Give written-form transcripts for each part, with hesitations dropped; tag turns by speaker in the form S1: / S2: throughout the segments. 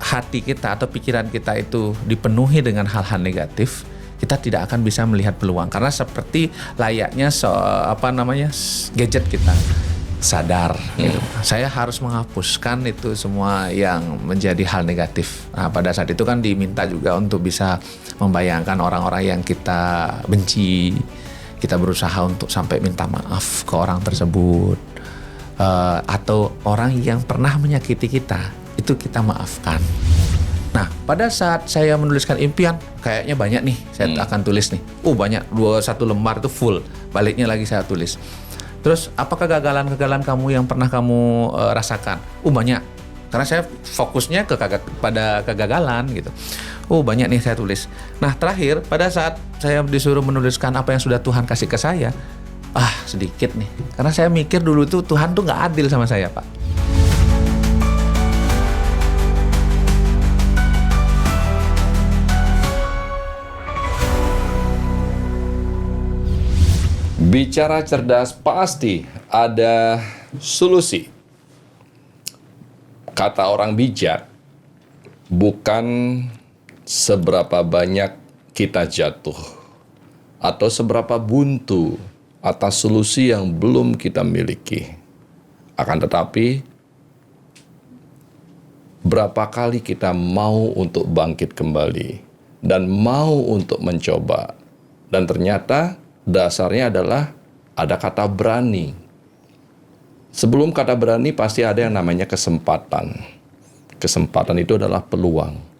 S1: hati kita atau pikiran kita itu dipenuhi dengan hal-hal negatif, kita tidak akan bisa melihat peluang. Karena seperti layaknya gadget kita sadar gitu. Saya harus menghapuskan itu semua yang menjadi hal negatif. Nah, pada saat itu kan diminta juga untuk bisa membayangkan orang-orang yang kita benci. Kita berusaha untuk sampai minta maaf ke orang tersebut, atau orang yang pernah menyakiti kita, itu kita maafkan. Nah, pada saat saya menuliskan impian, kayaknya banyak nih, saya akan tulis nih. Banyak, 1 lembar itu full. Baliknya lagi saya tulis. Terus, apa kegagalan-kegagalan kamu yang pernah kamu rasakan? Banyak. Karena saya fokusnya pada kegagalan gitu. Banyak nih saya tulis. Nah, terakhir pada saat saya disuruh menuliskan apa yang sudah Tuhan kasih ke saya, sedikit nih. Karena saya mikir dulu tuh Tuhan tuh nggak adil sama saya, Pak.
S2: Bicara cerdas pasti ada solusi. Kata orang bijak, bukan seberapa banyak kita jatuh atau seberapa buntu atas solusi yang belum kita miliki. Akan tetapi, berapa kali kita mau untuk bangkit kembali dan mau untuk mencoba. Dan ternyata dasarnya adalah ada kata berani. Sebelum kata berani pasti ada yang namanya kesempatan. Kesempatan itu adalah peluang.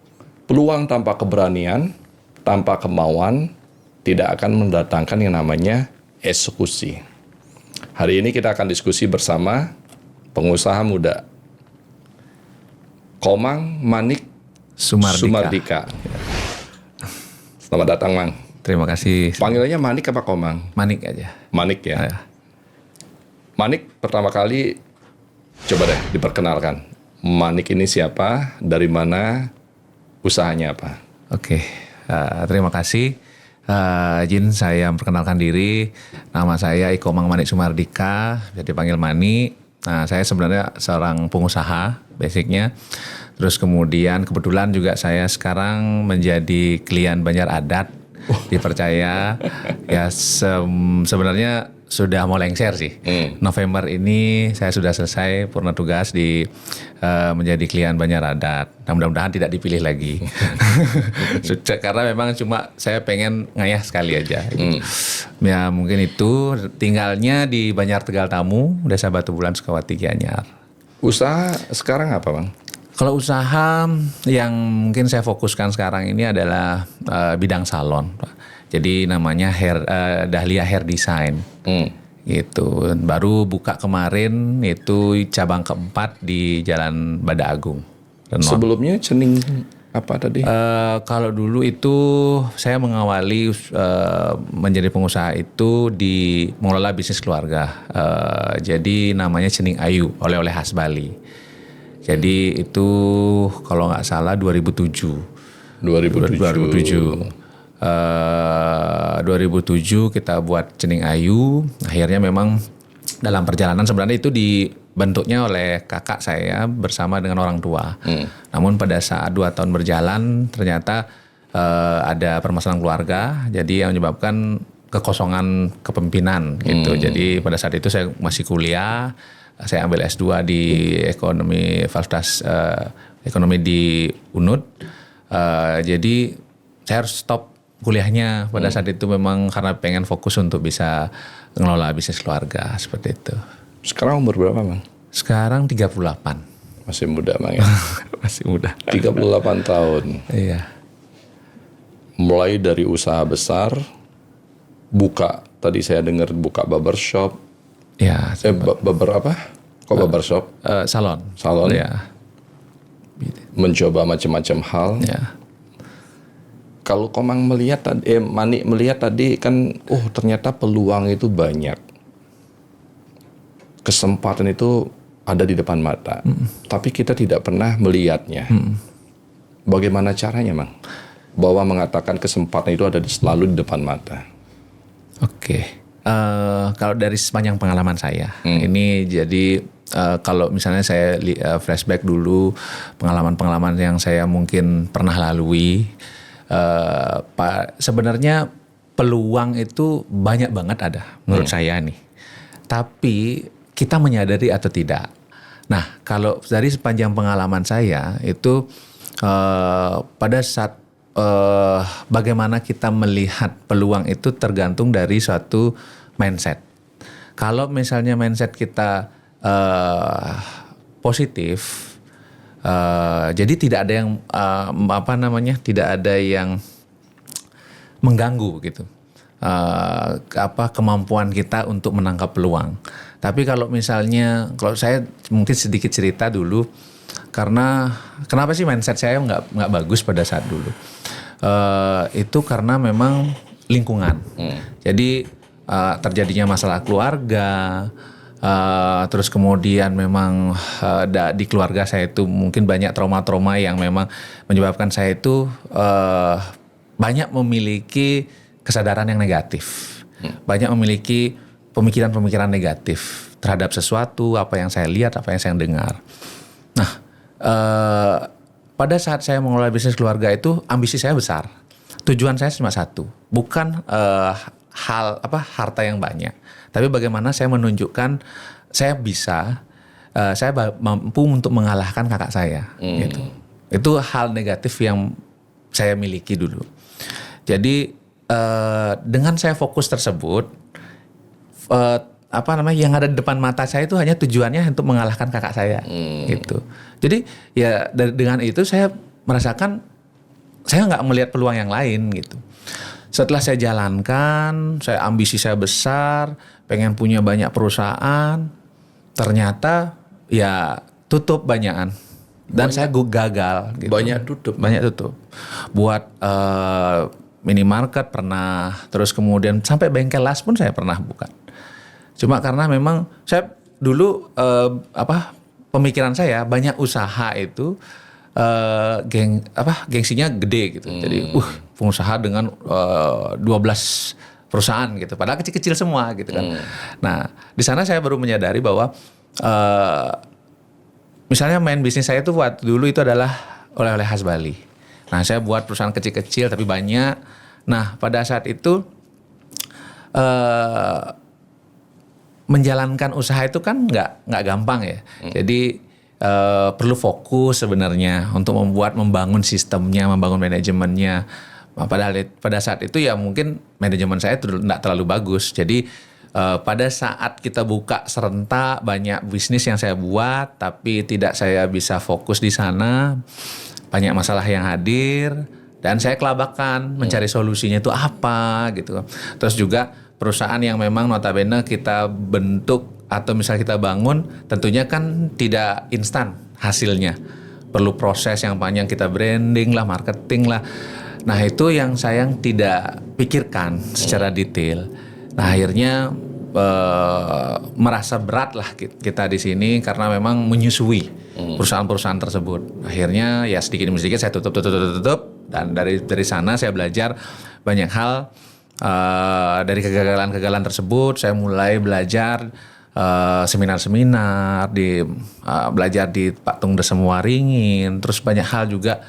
S2: Peluang tanpa keberanian, tanpa kemauan, tidak akan mendatangkan yang namanya eksekusi. Hari ini kita akan diskusi bersama pengusaha muda Komang Manik Sumardika. Selamat datang, Mang.
S1: Terima kasih.
S2: Panggilannya Manik apa Komang?
S1: Manik aja.
S2: Manik ya. Manik, pertama kali coba deh diperkenalkan. Manik ini siapa? Dari mana? Usahanya apa?
S1: Oke, terima kasih. Izin saya memperkenalkan diri. Nama saya Komang Manik Sumardika, jadi dipanggil Mani. Nah, saya sebenarnya seorang pengusaha basicnya. Terus kemudian kebetulan juga saya sekarang menjadi klien Banjar Adat. Dipercaya ya sebenarnya sudah mau lengser sih. November ini saya sudah selesai purna tugas di menjadi klien Banjar Adat. Nah, mudah-mudahan tidak dipilih lagi. Karena memang cuma saya pengen ngayah sekali aja. Ya mungkin itu, tinggalnya di Banjar Tegal Tamu, Desa Batu Bulan, Sukawati, Gianyar.
S2: Usaha sekarang apa, Bang?
S1: Kalau usaha yang mungkin saya fokuskan sekarang ini adalah bidang salon, Pak. Jadi namanya Dahlia Hair Design. Gitu. Baru buka kemarin, itu cabang keempat di Jalan Bada Agung.
S2: Sebelumnya Cening apa tadi?
S1: Kalau dulu itu saya mengawali menjadi pengusaha itu di mengelola bisnis keluarga. Jadi namanya Cening Ayu, oleh-oleh khas Bali. Jadi itu kalau nggak salah 2007 kita buat Cening Ayu. Akhirnya memang dalam perjalanan sebenarnya itu dibentuknya oleh kakak saya bersama dengan orang tua. Namun pada saat 2 tahun berjalan ternyata ada permasalahan keluarga. Jadi yang menyebabkan kekosongan kepemimpinan gitu. Jadi pada saat itu saya masih kuliah. Saya ambil S2 di Fakultas Ekonomi di UNUD. Jadi saya harus stop kuliahnya pada saat itu memang karena pengen fokus untuk bisa ngelola bisnis keluarga seperti itu.
S2: Sekarang umur berapa, Bang?
S1: Sekarang 38.
S2: Masih muda, Bang ya?
S1: Masih muda.
S2: 38 tahun.
S1: Iya.
S2: Mulai dari usaha besar, tadi saya dengar buka barbershop.
S1: Ya,
S2: Beberapa? Kok barbershop?
S1: Salon. Ya.
S2: Mencoba macam-macam hal.
S1: Ya.
S2: Kalau Komang Manik melihat tadi kan, ternyata peluang itu banyak. Kesempatan itu ada di depan mata. Tapi kita tidak pernah melihatnya. Bagaimana caranya, Mang? Bahwa mengatakan kesempatan itu ada selalu di depan mata.
S1: Oke. Kalau dari sepanjang pengalaman saya, ini jadi kalau misalnya saya flashback dulu pengalaman-pengalaman yang saya mungkin pernah lalui, sebenarnya peluang itu banyak banget ada menurut saya nih. Tapi kita menyadari atau tidak. Nah, kalau dari sepanjang pengalaman saya itu pada saat bagaimana kita melihat peluang itu tergantung dari suatu mindset. Kalau misalnya mindset kita positif, jadi tidak ada yang tidak ada yang mengganggu gitu. Kemampuan kita untuk menangkap peluang. Tapi kalau misalnya, kalau saya mungkin sedikit cerita dulu, karena kenapa sih mindset saya nggak bagus pada saat dulu? Itu karena memang lingkungan. Jadi terjadinya masalah keluarga, terus kemudian memang di keluarga saya itu mungkin banyak trauma-trauma yang memang menyebabkan saya itu banyak memiliki kesadaran yang negatif, banyak memiliki pemikiran-pemikiran negatif terhadap sesuatu, apa yang saya lihat, apa yang saya dengar. Nah, pada saat saya mengelola bisnis keluarga itu ambisi saya besar. Tujuan saya cuma satu, bukan harta yang banyak, tapi bagaimana saya menunjukkan saya bisa, saya mampu untuk mengalahkan kakak saya. Gitu. Itu hal negatif yang saya miliki dulu. Jadi dengan saya fokus tersebut, yang ada di depan mata saya itu hanya tujuannya untuk mengalahkan kakak saya, gitu. Jadi ya dengan itu saya merasakan saya nggak melihat peluang yang lain, gitu. Setelah saya jalankan, ambisi saya besar, pengen punya banyak perusahaan, ternyata ya tutup banyakan. Dan saya gagal. Gitu.
S2: Banyak tutup.
S1: Buat minimarket pernah, terus kemudian sampai bengkel las pun saya pernah buka. Cuma karena memang saya dulu pemikiran saya banyak usaha itu gengsinya gede gitu. Jadi pengusaha dengan 12 perusahaan gitu. Padahal kecil-kecil semua gitu kan. Nah, di sana saya baru menyadari bahwa misalnya main bisnis saya itu waktu dulu itu adalah oleh-oleh khas Bali. Nah, saya buat perusahaan kecil-kecil tapi banyak. Nah, pada saat itu menjalankan usaha itu kan nggak gampang ya. Jadi perlu fokus sebenarnya untuk membangun sistemnya, membangun manajemennya. Padahal pada saat itu ya mungkin manajemen saya itu nggak terlalu bagus. Jadi pada saat kita buka serentak banyak bisnis yang saya buat, tapi tidak saya bisa fokus di sana. Banyak masalah yang hadir dan saya kelabakan mencari solusinya itu apa gitu. Terus juga perusahaan yang memang notabene kita bentuk atau misalnya kita bangun tentunya kan tidak instan hasilnya. Perlu proses yang panjang, kita branding lah, marketing lah. Nah itu yang saya tidak pikirkan secara detail. Nah akhirnya merasa berat lah kita di sini karena memang menyusui perusahaan-perusahaan tersebut. Akhirnya ya sedikit demi sedikit saya tutup dan dari sana saya belajar banyak hal. Dari kegagalan-kegagalan tersebut saya mulai belajar seminar-seminar belajar di Patung Desemwaringin, terus banyak hal juga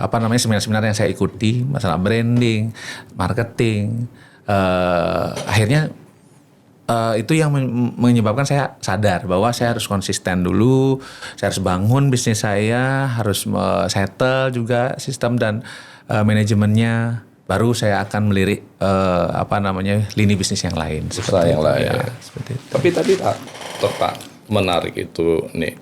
S1: seminar-seminar yang saya ikuti masalah branding, marketing. Akhirnya itu yang menyebabkan saya sadar bahwa saya harus konsisten dulu, saya harus bangun bisnis saya, harus settle juga sistem dan manajemennya, baru saya akan melirik lini bisnis yang lain.
S2: Seperti yang lain.
S1: Ya, seperti itu.
S2: Tapi tadi tak menarik itu nih.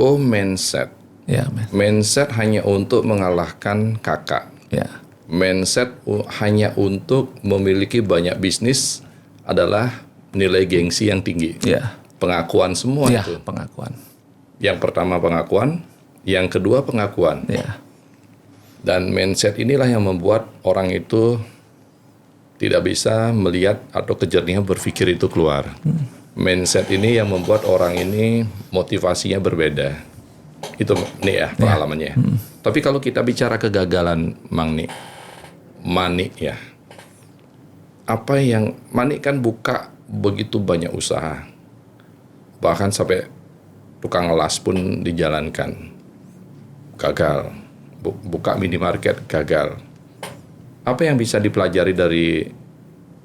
S2: Mindset.
S1: Ya,
S2: mindset hanya untuk mengalahkan kakak.
S1: Ya.
S2: Mindset hanya untuk memiliki banyak bisnis adalah nilai gengsi yang tinggi.
S1: Ya.
S2: Pengakuan semua
S1: ya,
S2: itu.
S1: Pengakuan.
S2: Yang pertama pengakuan, yang kedua pengakuan.
S1: Ya.
S2: Dan mindset inilah yang membuat orang itu tidak bisa melihat atau kejernihan berpikir itu keluar. Mindset ini yang membuat orang ini motivasinya berbeda. Itu nih ya pengalamannya. Tapi kalau kita bicara kegagalan Manik ya. Manik kan buka begitu banyak usaha. bahkan sampai tukang las pun dijalankan, gagal. Buka minimarket, gagal. Apa yang bisa dipelajari dari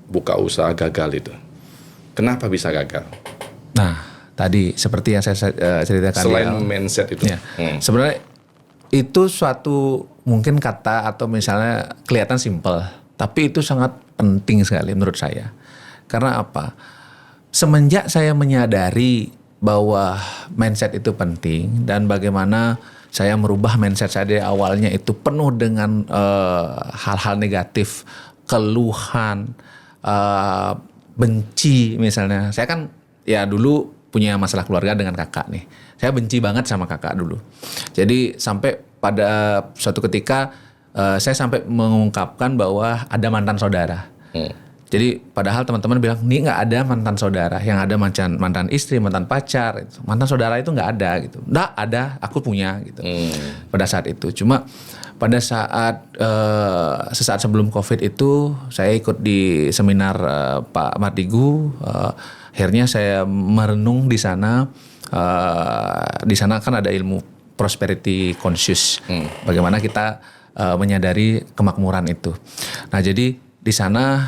S2: buka usaha gagal itu? Kenapa bisa gagal?
S1: Nah, tadi seperti yang saya ceritakan
S2: Selain mindset itu.
S1: Ya, sebenarnya itu suatu mungkin kata atau misalnya kelihatan simpel, tapi itu sangat penting sekali menurut saya. Karena apa? Semenjak saya menyadari bahwa mindset itu penting dan bagaimana saya merubah mindset saya dari awalnya itu penuh dengan hal-hal negatif, keluhan, benci misalnya. Saya kan ya dulu punya masalah keluarga dengan kakak nih. Saya benci banget sama kakak dulu. Jadi sampai pada suatu ketika saya sampai mengungkapkan bahwa ada mantan saudara. Jadi padahal teman-teman bilang, nih nggak ada mantan saudara, yang ada mantan istri, mantan pacar, mantan saudara itu nggak ada gitu. Nggak ada, aku punya gitu. Pada saat itu, cuma pada saat sesaat sebelum COVID itu, saya ikut di seminar Pak Mardigu. Akhirnya saya merenung di sana. Di sana kan ada ilmu prosperity conscious, bagaimana kita menyadari kemakmuran itu. Nah jadi di sana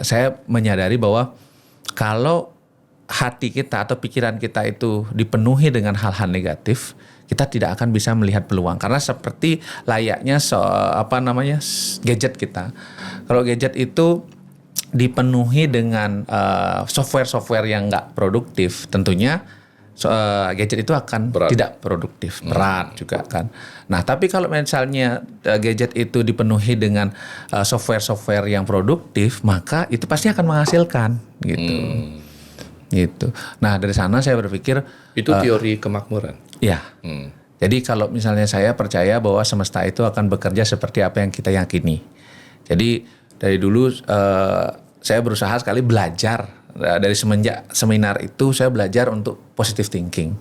S1: saya menyadari bahwa kalau hati kita atau pikiran kita itu dipenuhi dengan hal-hal negatif, kita tidak akan bisa melihat peluang. Karena seperti layaknya gadget kita. Kalau gadget itu dipenuhi dengan software-software yang nggak produktif, tentunya gadget itu akan tidak produktif, berat juga kan. Nah, tapi kalau misalnya gadget itu dipenuhi dengan software-software yang produktif, maka itu pasti akan menghasilkan gitu. Gitu. Nah, dari sana saya berpikir
S2: itu teori kemakmuran.
S1: Ya. Jadi kalau misalnya saya percaya bahwa semesta itu akan bekerja seperti apa yang kita yakini. Jadi dari dulu saya berusaha sekali belajar. Dari semenjak seminar itu saya belajar untuk positive thinking.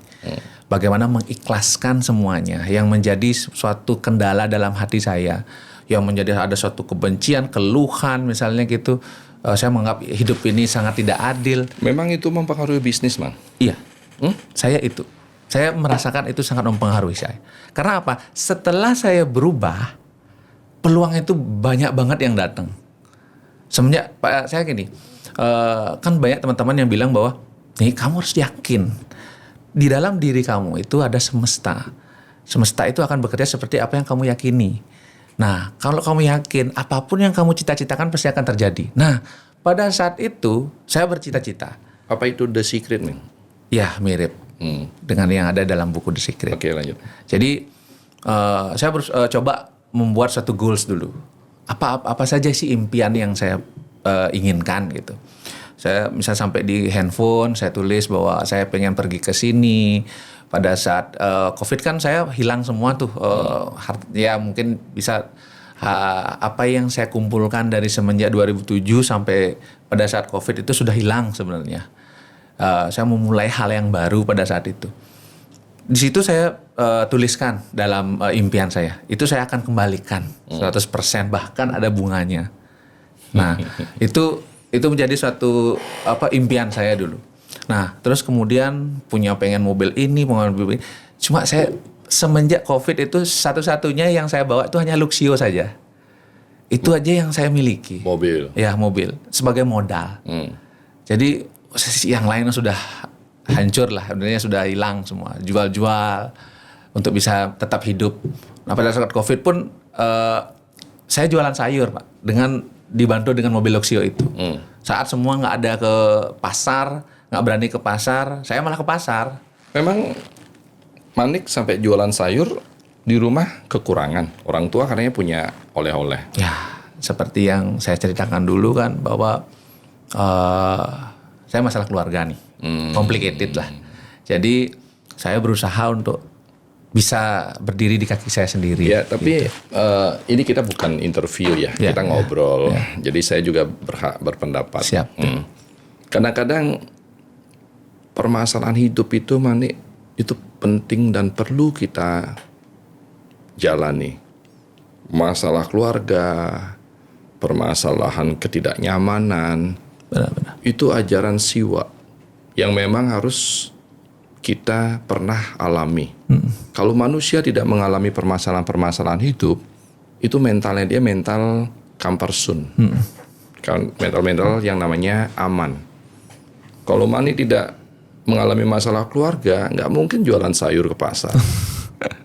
S1: Bagaimana mengikhlaskan semuanya yang menjadi suatu kendala dalam hati saya. Yang menjadi ada suatu kebencian, keluhan misalnya gitu. Saya menganggap hidup ini sangat tidak adil.
S2: Memang itu mempengaruhi bisnis, Mang?
S1: Iya. Saya merasakan itu sangat mempengaruhi saya. Karena apa? Setelah saya berubah, peluang itu banyak banget yang datang. Semenjak saya gini, kan banyak teman-teman yang bilang bahwa nih kamu harus yakin di dalam diri kamu itu ada semesta. Semesta itu akan bekerja seperti apa yang kamu yakini. Nah, kalau kamu yakin apapun yang kamu cita-citakan pasti akan terjadi. Nah, pada saat itu saya bercita-cita.
S2: Apa itu The Secret, Mang?
S1: Ya, mirip dengan yang ada dalam buku The Secret.
S2: Oke, lanjut.
S1: Jadi saya coba membuat satu goals dulu. Apa saja sih impian yang saya inginkan gitu. Saya misal sampai di handphone saya tulis bahwa saya pengen pergi ke sini. Pada saat COVID kan saya hilang semua tuh. Ya mungkin bisa apa yang saya kumpulkan dari semenjak 2007 sampai pada saat COVID itu sudah hilang sebenarnya. Saya memulai hal yang baru pada saat itu. Di situ saya tuliskan dalam impian saya. Itu saya akan kembalikan 100%, bahkan ada bunganya. Nah, itu menjadi suatu impian saya dulu. Nah, terus kemudian pengen mobil ini, pengen mobil ini. Cuma saya semenjak COVID itu satu-satunya yang saya bawa itu hanya Luxio saja. Itu aja yang saya miliki.
S2: Mobil.
S1: Ya, mobil sebagai modal. Jadi yang lain sudah hancur lah, sebenarnya sudah hilang semua. Jual-jual untuk bisa tetap hidup. Nah, pada saat COVID pun saya jualan sayur, Pak, dibantu dengan mobil Luxio itu. Saat semua nggak ada ke pasar, nggak berani ke pasar, saya malah ke pasar.
S2: Memang Manik sampai jualan sayur di rumah kekurangan. Orang tua katanya punya oleh-oleh.
S1: Ya, seperti yang saya ceritakan dulu kan, bahwa saya masalah keluarga nih, complicated lah. Jadi saya berusaha untuk bisa berdiri di kaki saya sendiri.
S2: Ya, tapi ini kita bukan interview ya, kita ngobrol. Jadi saya juga berhak berpendapat.
S1: Siap.
S2: Kadang-kadang permasalahan hidup itu, Manik, itu penting dan perlu kita jalani. Masalah keluarga, permasalahan ketidaknyamanan,
S1: Benar-benar.
S2: itu ajaran siwa yang memang harus kita pernah alami. Kalau manusia tidak mengalami permasalahan-permasalahan hidup, itu mentalnya dia mental comfort zone. Mental yang namanya aman. Kalau Mani tidak mengalami masalah keluarga, nggak mungkin jualan sayur ke pasar.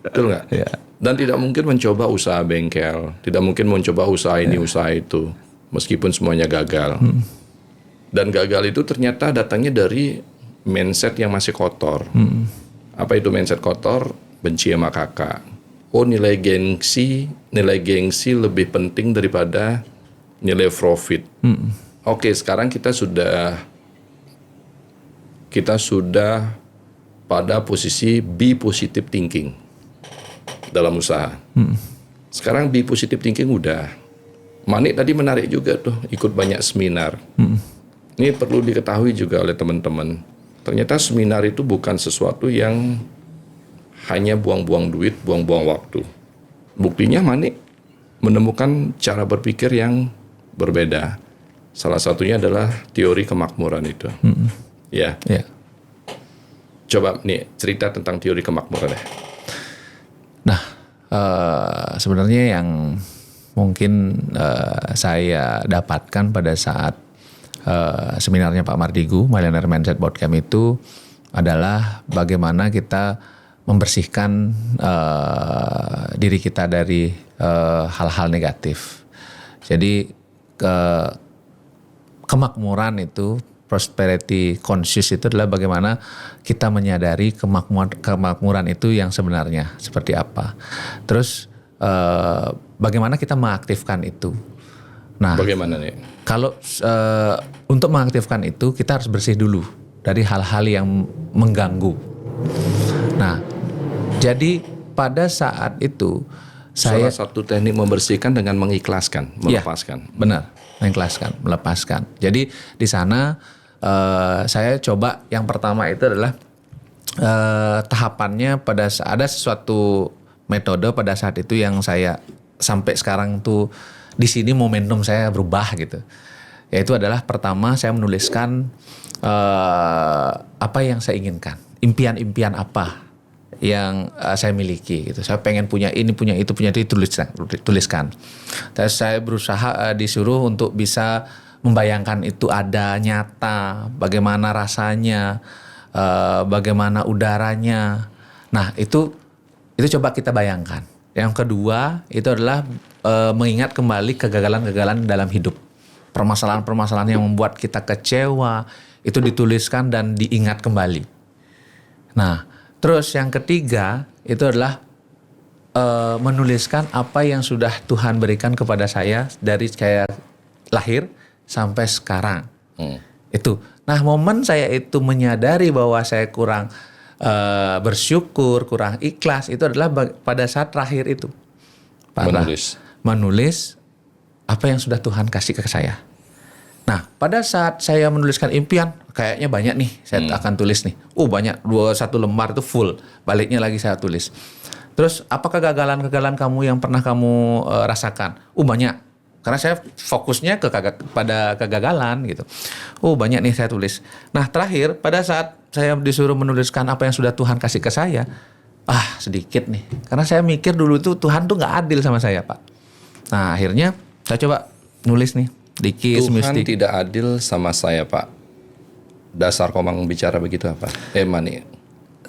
S2: Betul nggak?
S1: Ya.
S2: Dan tidak mungkin mencoba usaha bengkel, tidak mungkin mencoba usaha ini, usaha itu, meskipun semuanya gagal. Dan gagal itu ternyata datangnya dari mindset yang masih kotor. Apa itu mindset kotor? Benci sama kakak. Oh, nilai gengsi lebih penting daripada nilai profit. Oke, sekarang kita sudah pada posisi be positive thinking dalam usaha. Sekarang be positive thinking udah. Manik tadi menarik juga tuh, ikut banyak seminar. Ini perlu diketahui juga oleh teman-teman. Ternyata seminar itu bukan sesuatu yang hanya buang-buang duit, buang-buang waktu. Buktinya Manik menemukan cara berpikir yang berbeda. Salah satunya adalah teori kemakmuran itu. Ya. Coba nih cerita tentang teori kemakmuran deh.
S1: Nah, sebenarnya yang mungkin saya dapatkan pada saat seminarnya Pak Mardigu, Millionaire Mindset Bootcamp itu adalah bagaimana kita membersihkan diri kita dari hal-hal negatif. Jadi kemakmuran itu, prosperity conscious itu adalah bagaimana kita menyadari kemakmuran itu yang sebenarnya seperti apa. Terus bagaimana kita mengaktifkan itu. Nah,
S2: bagaimana nih?
S1: Kalau untuk mengaktifkan itu kita harus bersih dulu dari hal-hal yang mengganggu. Nah, jadi pada saat itu
S2: salah satu teknik membersihkan dengan mengikhlaskan, melepaskan.
S1: Ya, benar, mengikhlaskan, melepaskan. Jadi di sana saya coba yang pertama itu adalah tahapannya pada saat ada sesuatu metode pada saat itu yang saya sampai sekarang tuh di sini momentum saya berubah gitu. Yaitu adalah pertama saya menuliskan apa yang saya inginkan, impian-impian apa yang saya miliki gitu. Saya pengen punya ini, punya itu, tuliskan. Terus saya berusaha disuruh untuk bisa membayangkan itu ada nyata, bagaimana rasanya, bagaimana udaranya. Nah, itu coba kita bayangkan. Yang kedua, itu adalah mengingat kembali kegagalan-kegagalan dalam hidup. Permasalahan-permasalahan yang membuat kita kecewa, itu dituliskan dan diingat kembali. Nah, terus yang ketiga itu adalah menuliskan apa yang sudah Tuhan berikan kepada saya dari saya lahir sampai sekarang. Itu. Nah, momen saya itu menyadari bahwa saya kurang bersyukur, kurang ikhlas, itu adalah pada saat terakhir itu. Menulis apa yang sudah Tuhan kasih ke saya. Nah, pada saat saya menuliskan impian, kayaknya banyak nih, saya akan tulis nih. Banyak, 1 lembar itu full. Baliknya lagi saya tulis. Terus, apa kegagalan-kegagalan kamu yang pernah kamu rasakan? Banyak. Karena saya fokusnya pada kegagalan gitu. Banyak nih saya tulis. Nah, terakhir, pada saat saya disuruh menuliskan apa yang sudah Tuhan kasih ke saya, sedikit nih. Karena saya mikir dulu tuh Tuhan tuh gak adil sama saya, Pak. Nah, akhirnya saya coba nulis nih.
S2: Tuhan tidak adil sama saya, Pak. Dasar Komang bicara begitu apa? Mani.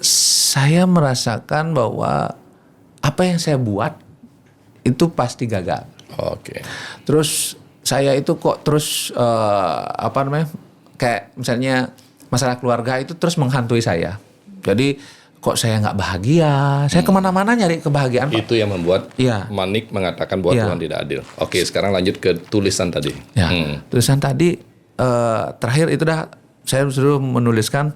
S1: Saya merasakan bahwa apa yang saya buat itu pasti gagal.
S2: Oke.
S1: Terus saya itu kok terus kayak misalnya masalah keluarga itu terus menghantui saya. Jadi kok saya nggak bahagia, saya kemana-mana nyari kebahagiaan, Pak.
S2: Itu yang membuat Manik mengatakan bahwa Tuhan tidak adil. Oke, sekarang lanjut ke tulisan tadi.
S1: Tulisan tadi terakhir itu saya suruh menuliskan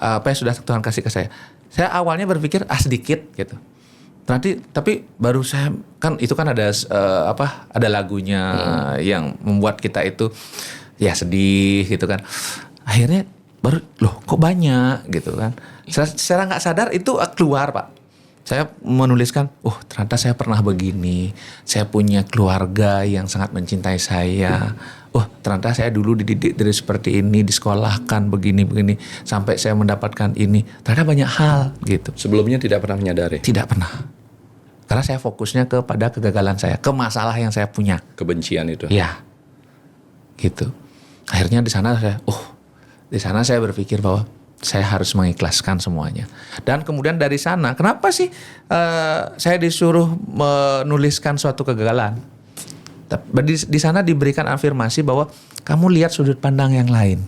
S1: apa yang sudah Tuhan kasih ke saya. Saya awalnya berpikir sedikit gitu. Tapi baru saya itu kan ada ada lagunya yang membuat kita itu ya sedih gitu kan. Akhirnya baru kok banyak gitu kan. Secara nggak sadar itu keluar, Pak. Saya menuliskan, ternyata saya pernah begini. Saya punya keluarga yang sangat mencintai saya. oh ternyata saya dulu dididik dari seperti ini, disekolahkan begini sampai saya mendapatkan ini. Ternyata banyak hal gitu.
S2: Sebelumnya tidak pernah menyadari.
S1: Tidak pernah. Karena saya fokusnya kepada kegagalan saya, ke masalah yang saya punya.
S2: Kebencian itu.
S1: Iya. Gitu. Akhirnya di sana saya berpikir bahwa saya harus mengikhlaskan semuanya. Dan kemudian dari sana, kenapa sih saya disuruh menuliskan suatu kegagalan? Di sana diberikan afirmasi bahwa kamu lihat sudut pandang yang lain.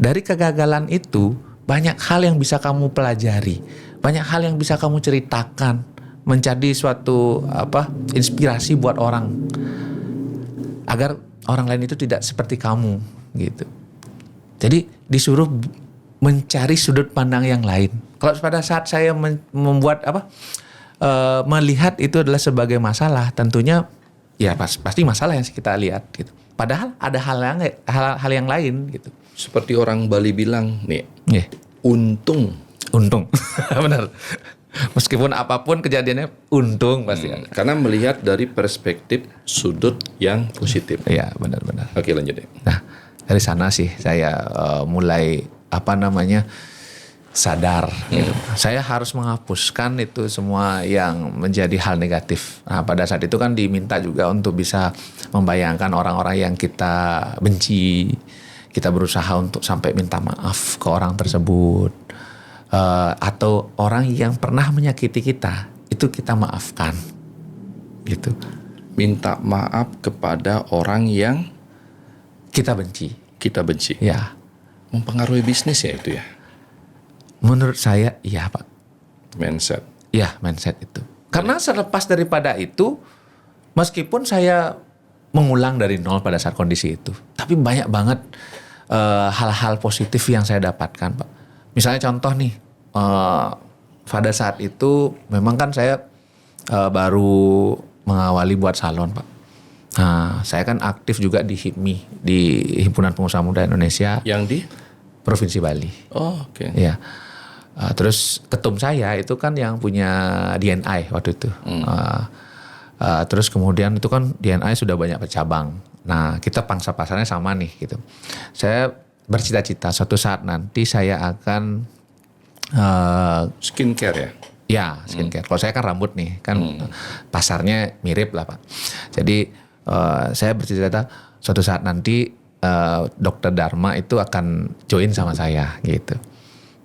S1: Dari kegagalan itu banyak hal yang bisa kamu pelajari, banyak hal yang bisa kamu ceritakan, menjadi suatu inspirasi buat orang agar orang lain itu tidak seperti kamu gitu. Jadi disuruh mencari sudut pandang yang lain. Kalau pada saat saya membuat melihat itu adalah sebagai masalah, tentunya ya pasti masalah yang kita lihat gitu. Padahal ada hal yang lain gitu.
S2: Seperti orang Bali bilang nih, untung,
S1: benar. Meskipun apapun kejadiannya, untung pasti ada.
S2: Karena melihat dari perspektif sudut yang positif.
S1: Iya, benar-benar.
S2: Oke, lanjut deh.
S1: Nah, dari sana sih saya mulai sadar gitu. Saya harus menghapuskan itu semua yang menjadi hal negatif. Nah, pada saat itu kan diminta juga untuk bisa membayangkan orang-orang yang kita benci. Kita berusaha untuk sampai minta maaf ke orang tersebut. Atau orang yang pernah menyakiti kita, itu kita maafkan. Gitu.
S2: Minta maaf kepada orang yang
S1: kita benci. Ya.
S2: Mempengaruhi bisnis ya itu ya?
S1: Menurut saya iya Pak.
S2: Mindset.
S1: Iya, mindset itu. Karena selepas daripada itu, meskipun saya mengulang dari nol pada saat kondisi itu, tapi banyak banget hal-hal positif yang saya dapatkan Pak. Misalnya contoh nih, pada saat itu memang kan saya baru mengawali buat salon Pak. Nah, saya kan aktif juga di HIPMI, di Himpunan Pengusaha Muda Indonesia.
S2: Yang di?
S1: Provinsi Bali.
S2: Oh, oke.
S1: Iya. Terus ketum saya itu kan yang punya DNI waktu itu. Terus kemudian itu kan DNI sudah banyak bercabang. Nah, kita pangsa pasarnya sama nih gitu. Saya bercita-cita suatu saat nanti saya akan
S2: skincare ya?
S1: Ya, skincare. Kalau saya kan rambut nih, kan pasarnya mirip lah Pak. Jadi saya bercita-cita suatu saat nanti Dokter Dharma itu akan join sama saya gitu.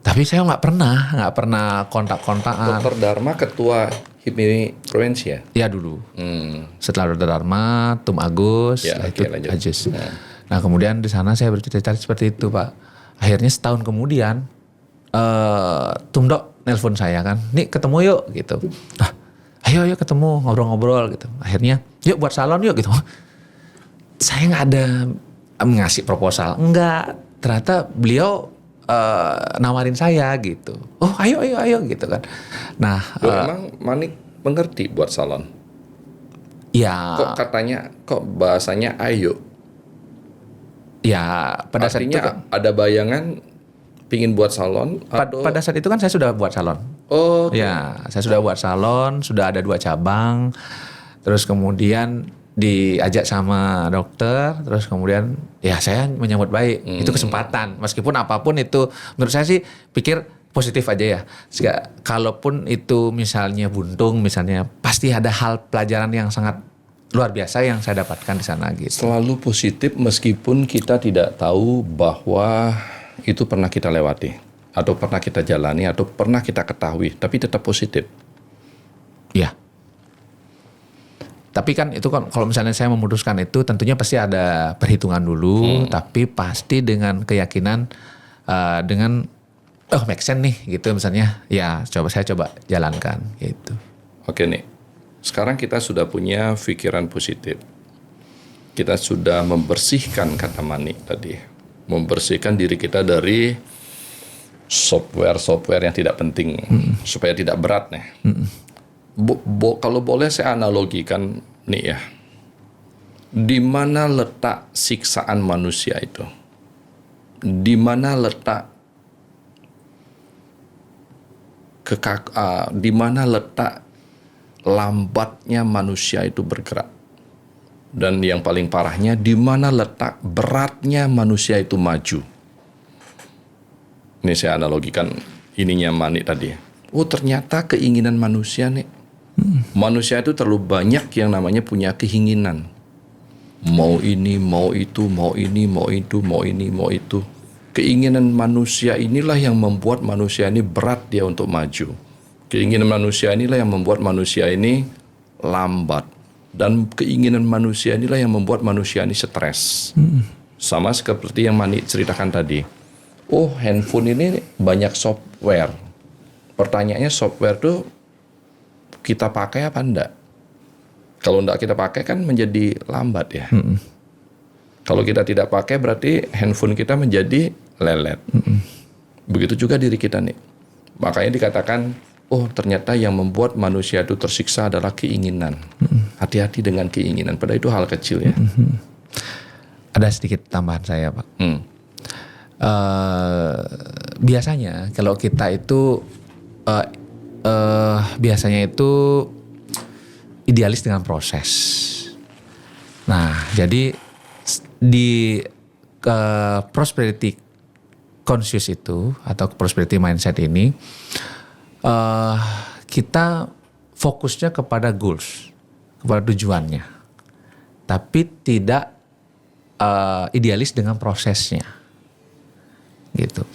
S1: Tapi saya nggak pernah kontak-kontakan.
S2: Dokter Dharma ketua HIPMI Provinsi ya?
S1: Ya dulu. Setelah Dokter Dharma, Tum Agus,
S2: ya,
S1: itu Ajus. Nah kemudian di sana saya bercita-cita seperti itu Pak. Akhirnya setahun kemudian Tum Dok nelpon saya kan, nih ketemu yuk gitu. Ayo ketemu ngobrol-ngobrol gitu. Akhirnya yuk buat salon yuk gitu. Saya nggak ada ngasih proposal, enggak. Ternyata beliau nawarin saya gitu. Oh ayo gitu kan. Nah,
S2: emang Manik mengerti buat salon?
S1: Ya.
S2: Kok bahasanya ayo?
S1: Ya pada
S2: artinya
S1: saat itu kan,
S2: ada bayangan pingin buat salon?
S1: Pada saat itu kan saya sudah buat salon.
S2: Oh. Okay.
S1: Ya, saya sudah buat salon, sudah ada 2 cabang. Terus kemudian diajak sama dokter, terus kemudian ya saya menyambut baik. Itu kesempatan, meskipun apapun itu menurut saya sih pikir positif aja ya. Kalaupun itu misalnya buntung, misalnya pasti ada hal pelajaran yang sangat luar biasa yang saya dapatkan di sana gitu.
S2: Selalu positif meskipun kita tidak tahu bahwa itu pernah kita lewati atau pernah kita jalani atau pernah kita ketahui, tapi tetap positif.
S1: Iya. Tapi kan itu kan kalau misalnya saya memutuskan itu tentunya pasti ada perhitungan dulu, tapi pasti dengan keyakinan dengan make sense nih gitu misalnya. Ya, saya coba jalankan gitu.
S2: Oke nih. Sekarang kita sudah punya pikiran positif. Kita sudah membersihkan kata Manik tadi. Membersihkan diri kita dari software yang tidak penting supaya tidak berat nih. Kalau boleh saya analogikan nih ya, di mana letak siksaan manusia itu? Di mana letak di mana letak lambatnya manusia itu bergerak? Dan yang paling parahnya, di mana letak beratnya manusia itu maju. Ini saya analogikan ininya Manik tadi. Oh, ternyata keinginan manusia nih. Manusia itu terlalu banyak yang namanya punya keinginan. Mau ini, mau itu, mau ini, mau itu, mau ini, mau itu. Keinginan manusia inilah yang membuat manusia ini berat dia untuk maju. Keinginan manusia inilah yang membuat manusia ini lambat. Dan keinginan manusia inilah yang membuat manusia ini stres. Sama seperti yang Manik ceritakan tadi. Oh, handphone ini banyak software. Pertanyaannya, software itu kita pakai apa enggak? Kalau enggak kita pakai kan menjadi lambat ya. Kalau kita tidak pakai berarti handphone kita menjadi lelet. Begitu juga diri kita nih. Makanya dikatakan, oh ternyata yang membuat manusia itu tersiksa adalah keinginan. Hati-hati dengan keinginan, padahal itu hal kecil ya.
S1: Ada sedikit tambahan saya, Pak. Biasanya kalau kita itu biasanya itu idealis dengan proses. Nah, jadi di prosperity conscious itu atau prosperity mindset ini kita fokusnya kepada goals, kepada tujuannya, tapi tidak idealis dengan prosesnya, gitu.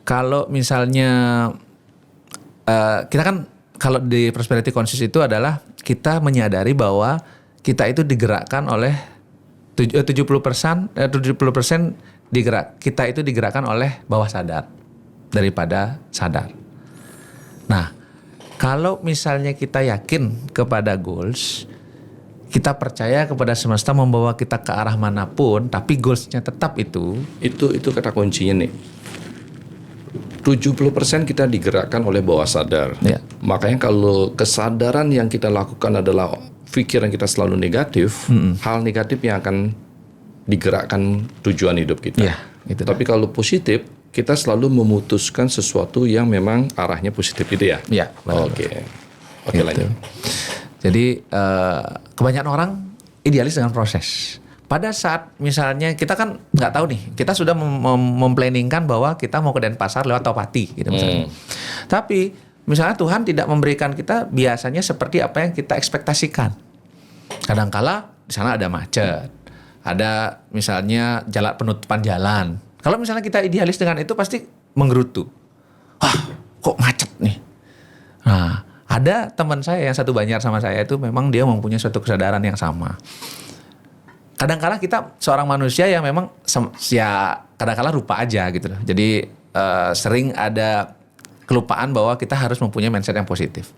S1: Kalau misalnya kita kan kalau di prosperity conscious itu adalah kita menyadari bahwa kita itu digerakkan oleh 70% kita itu digerakkan oleh bawah sadar daripada sadar. Nah, kalau misalnya kita yakin kepada goals, kita percaya kepada semesta membawa kita ke arah manapun, tapi goalsnya tetap itu
S2: kata kuncinya nih. 70% kita digerakkan oleh bawah sadar.
S1: Ya.
S2: Makanya kalau kesadaran yang kita lakukan adalah pikiran kita selalu negatif, hal negatif yang akan digerakkan tujuan hidup kita.
S1: Ya, itu.
S2: Tapi kalau positif, kita selalu memutuskan sesuatu yang memang arahnya positif itu ya.
S1: Ya.
S2: Oke,
S1: gitu.
S2: Lanjut.
S1: Jadi kebanyakan orang idealis dengan proses. Pada saat misalnya kita kan nggak tahu nih, kita sudah memplanningkan bahwa kita mau ke Denpasar lewat Topati gitu misalnya. Tapi misalnya Tuhan tidak memberikan kita biasanya seperti apa yang kita ekspektasikan. Kadangkala di sana ada macet, ada misalnya penutupan jalan. Kalau misalnya kita idealis dengan itu pasti menggerutu. Wah, kok macet nih. Nah, ada teman saya yang satu Banjar sama saya itu memang dia mempunyai suatu kesadaran yang sama. Kadang-kala kita seorang manusia yang memang ya kadang-kala lupa aja gitu loh. Jadi sering ada kelupaan bahwa kita harus mempunyai mindset yang positif.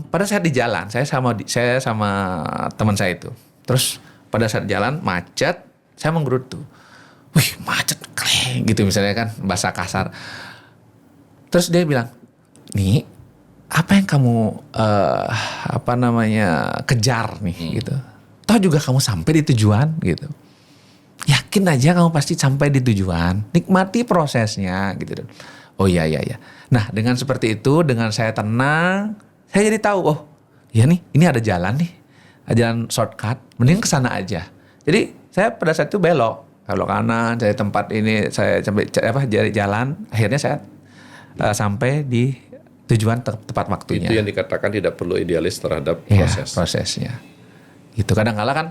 S1: Pada saat di jalan, saya sama teman saya itu. Terus pada saat jalan macet, saya menggerutu. Wih, macet kleng gitu misalnya kan bahasa kasar. Terus dia bilang, "Nih, apa yang kamu kejar nih gitu. Toh juga kamu sampai di tujuan gitu. Yakin aja kamu pasti sampai di tujuan. Nikmati prosesnya gitu." Oh iya. Nah, dengan seperti itu, dengan saya tenang, saya jadi tahu, oh iya nih, ini ada jalan nih. Ada jalan shortcut, mending kesana aja. Jadi saya pada saat itu belok kanan, cari tempat ini, saya cari jalan. Akhirnya saya sampai di tujuan tepat waktunya.
S2: Itu yang dikatakan tidak perlu idealis terhadap
S1: proses. Ya, prosesnya. Gitu. Kadang-kala kan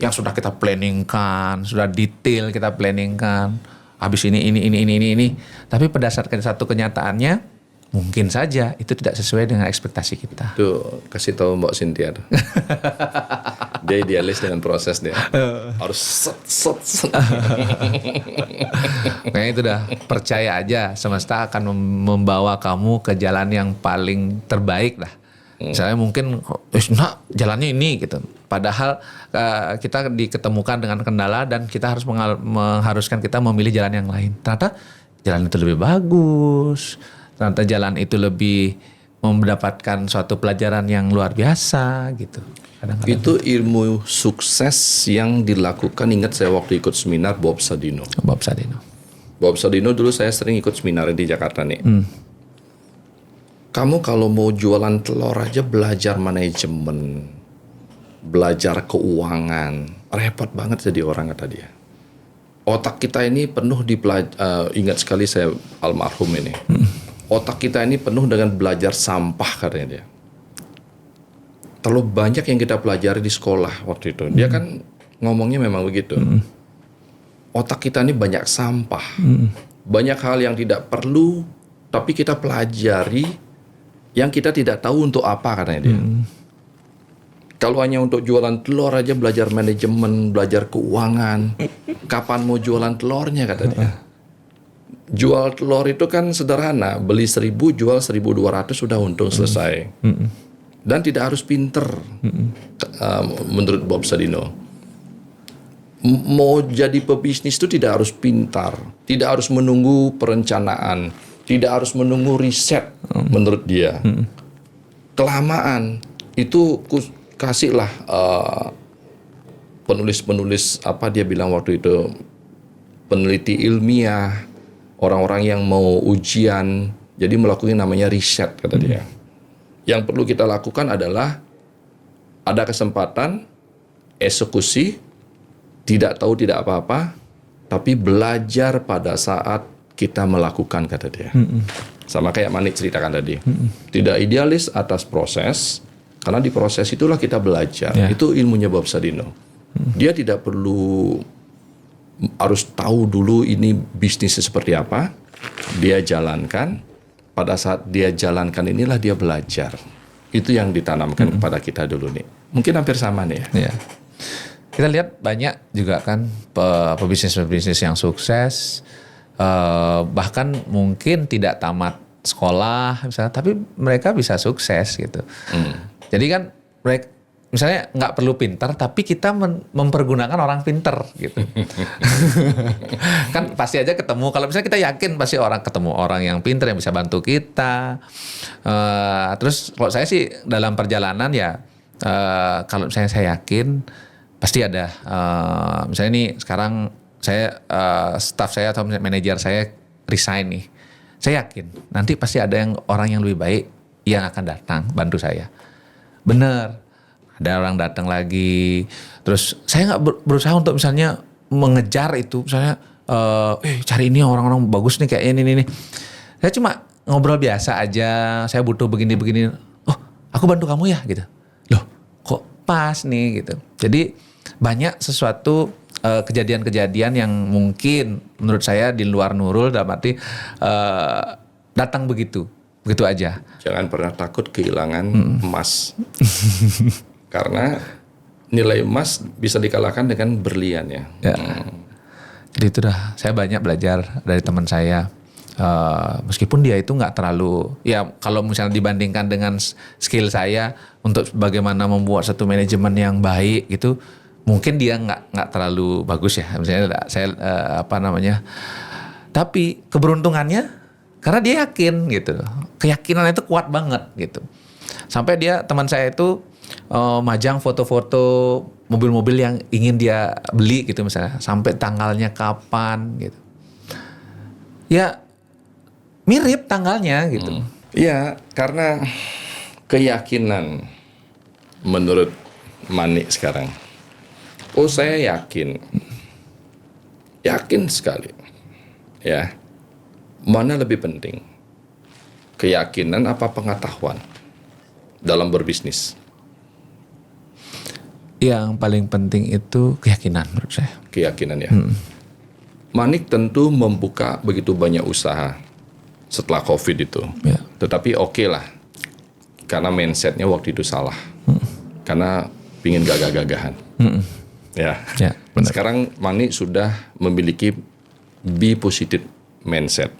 S1: yang sudah kita planningkan, sudah detail kita planningkan, habis ini. Tapi berdasarkan satu kenyataannya, mungkin saja itu tidak sesuai dengan ekspektasi kita.
S2: Tuh, kasih tahu Mbak Cynthia. Dia idealis dengan proses dia. Harus set.
S1: Kayaknya itu dah, percaya aja semesta akan membawa kamu ke jalan yang paling terbaik lah. Misalnya mungkin, jalannya ini gitu. Padahal kita diketemukan dengan kendala dan kita harus mengharuskan kita memilih jalan yang lain. Ternyata jalan itu lebih bagus. Ternyata jalan itu lebih mendapatkan suatu pelajaran yang luar biasa gitu. Kadang-kadang.
S2: Itu ilmu sukses yang dilakukan, ingat saya waktu ikut seminar Bob Sadino. Bob Sadino dulu saya sering ikut seminar di Jakarta nih. Kamu kalau mau jualan telur aja belajar manajemen, belajar keuangan, repot banget jadi orang, kata dia. Otak kita ini penuh ingat sekali saya almarhum ini. Otak kita ini penuh dengan belajar sampah, katanya dia. Terlalu banyak yang kita pelajari di sekolah waktu itu. Dia kan ngomongnya memang begitu. Otak kita ini banyak sampah. Banyak hal yang tidak perlu, tapi kita pelajari yang kita tidak tahu untuk apa, katanya dia. Kalau hanya untuk jualan telur aja belajar manajemen, belajar keuangan. Kapan mau jualan telurnya, kata dia. Jual telur itu kan sederhana. Beli 1.000, jual 1.200 sudah untung selesai. Dan tidak harus pinter. Menurut Bob Sadino. Mau jadi pebisnis itu tidak harus pintar. Tidak harus menunggu perencanaan. Tidak harus menunggu riset, menurut dia. Kelamaan itu kasihlah penulis-penulis, apa dia bilang waktu itu, peneliti ilmiah, orang-orang yang mau ujian, jadi melakukan namanya riset, kata dia. Yang perlu kita lakukan adalah ada kesempatan, eksekusi, tidak tahu tidak apa-apa, tapi belajar pada saat kita melakukan, kata dia. Sama kayak Manik ceritakan tadi. Tidak idealis atas proses, karena di proses itulah kita belajar. Itu ilmunya Bob Sadino. Dia tidak perlu harus tahu dulu ini bisnisnya seperti apa. Dia jalankan. Pada saat dia jalankan inilah dia belajar. Itu yang ditanamkan kepada kita dulu nih. Mungkin hampir sama nih ya.
S1: Kita lihat banyak juga kan pebisnis-pebisnis yang sukses. Bahkan mungkin tidak tamat sekolah misalnya, tapi mereka bisa sukses gitu. Jadi kan mereka misalnya nggak perlu pintar, tapi kita mempergunakan orang pintar gitu. Kan pasti aja ketemu. Kalau misalnya kita yakin pasti ketemu orang yang pintar yang bisa bantu kita. Terus kalau saya sih dalam perjalanan ya, kalau misalnya saya yakin pasti ada. Misalnya nih sekarang saya staff saya atau manajer saya resign nih. Saya yakin nanti pasti ada orang yang lebih baik yang akan datang bantu saya. Bener, ada orang datang lagi. Terus saya nggak berusaha untuk misalnya mengejar itu, misalnya cari ini orang-orang bagus nih kayak ini. Saya cuma ngobrol biasa aja. Saya butuh begini. Oh, aku bantu kamu ya gitu. Loh, kok pas nih gitu. Jadi banyak sesuatu kejadian-kejadian yang mungkin menurut saya di luar Nurul, dalam arti datang begitu aja. Jangan
S2: pernah takut kehilangan emas. Karena nilai emas bisa dikalahkan dengan berlian ya.
S1: Jadi itu dah, saya banyak belajar dari teman saya. Meskipun dia itu nggak terlalu, ya kalau misalnya dibandingkan dengan skill saya untuk bagaimana membuat satu manajemen yang baik itu, mungkin dia nggak terlalu bagus ya, misalnya saya tapi keberuntungannya karena dia yakin gitu, keyakinan itu kuat banget gitu, sampai teman saya itu majang foto-foto mobil-mobil yang ingin dia beli gitu misalnya, sampai tanggalnya kapan gitu, ya mirip tanggalnya gitu.
S2: Ya karena keyakinan menurut Manik sekarang. Oh saya yakin sekali ya. Mana lebih penting, keyakinan apa pengetahuan dalam berbisnis?
S1: Yang paling penting itu keyakinan menurut saya.
S2: Keyakinan ya. Manik tentu membuka begitu banyak usaha setelah COVID itu. Tetapi oke lah, karena mindsetnya waktu itu salah. Karena pingin gagah-gagahan. Ya, benar. Sekarang Manik sudah memiliki be positive mindset.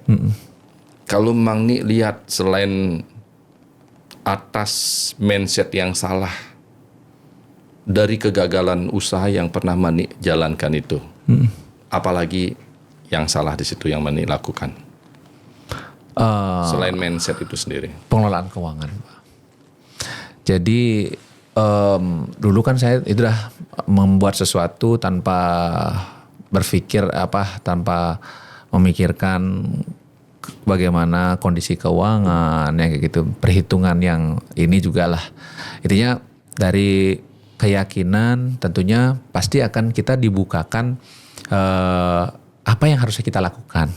S2: Kalau Manik lihat selain atas mindset yang salah dari kegagalan usaha yang pernah Manik jalankan itu, apalagi yang salah di situ yang Manik lakukan selain mindset itu sendiri?
S1: Pengelolaan keuangan, Pak. Jadi dulu kan saya itu dah membuat sesuatu tanpa berpikir tanpa memikirkan bagaimana kondisi keuangan yang kayak gitu, perhitungan yang ini juga lah. Intinya dari keyakinan tentunya pasti akan kita dibukakan apa yang harusnya kita lakukan.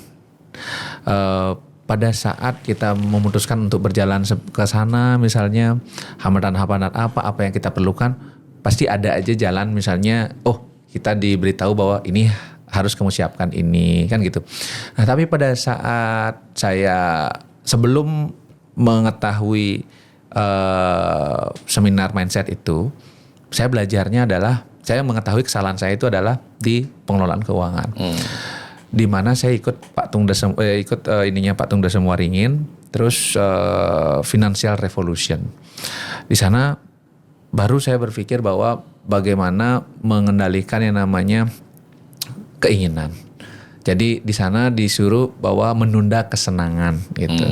S1: Pada saat kita memutuskan untuk berjalan ke sana, misalnya hambatan-hambatan apa yang kita perlukan, pasti ada aja jalan, misalnya kita diberitahu bahwa ini harus kamu siapkan ini, kan gitu. Nah, tapi pada saat saya sebelum mengetahui seminar mindset itu, saya belajarnya adalah, saya mengetahui kesalahan saya itu adalah di pengelolaan keuangan. Di mana saya ikut Pak Tung Desem Pak Tung Desem Waringin, terus Financial Revolution. Di sana baru saya berpikir bahwa bagaimana mengendalikan yang namanya keinginan. Jadi di sana disuruh bahwa menunda kesenangan gitu.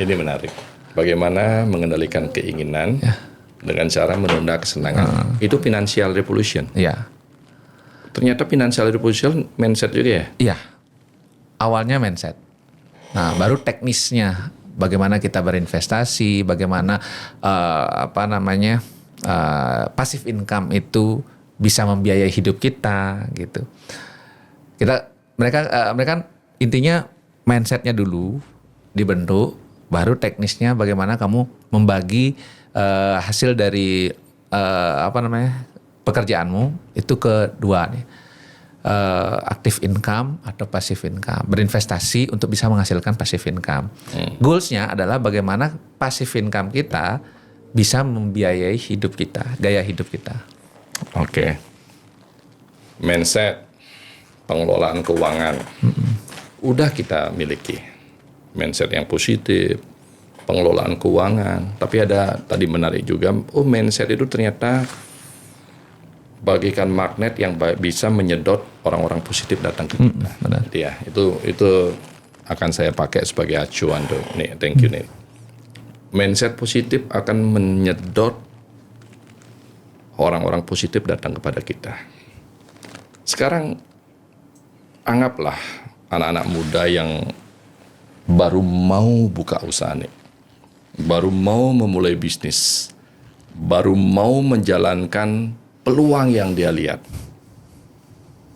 S2: Ini menarik. Bagaimana mengendalikan keinginan dengan cara menunda kesenangan. Itu Financial Revolution.
S1: Ya.
S2: Ternyata Financial Revolution mindset juga ya?
S1: Iya, awalnya mindset. Nah, baru teknisnya bagaimana kita berinvestasi, bagaimana passive income itu bisa membiayai hidup kita gitu. Mereka kan intinya mindsetnya dulu dibentuk, baru teknisnya bagaimana kamu membagi hasil dari pekerjaanmu itu kedua nih, active income atau passive income, berinvestasi untuk bisa menghasilkan passive income. Goalsnya adalah bagaimana passive income kita bisa membiayai hidup kita, gaya hidup kita.
S2: Oke. Mindset, pengelolaan keuangan, udah kita miliki. Mindset yang positif, pengelolaan keuangan. Tapi ada tadi menarik juga, mindset itu ternyata bagikan magnet yang bisa menyedot orang-orang positif datang ke kita.
S1: Benar.
S2: Ya, itu akan saya pakai sebagai acuan tuh. Nih, thank you nih. Mindset positif akan menyedot orang-orang positif datang kepada kita. Sekarang anggaplah anak-anak muda yang baru mau buka usaha nih, baru mau memulai bisnis, baru mau menjalankan peluang yang dia lihat,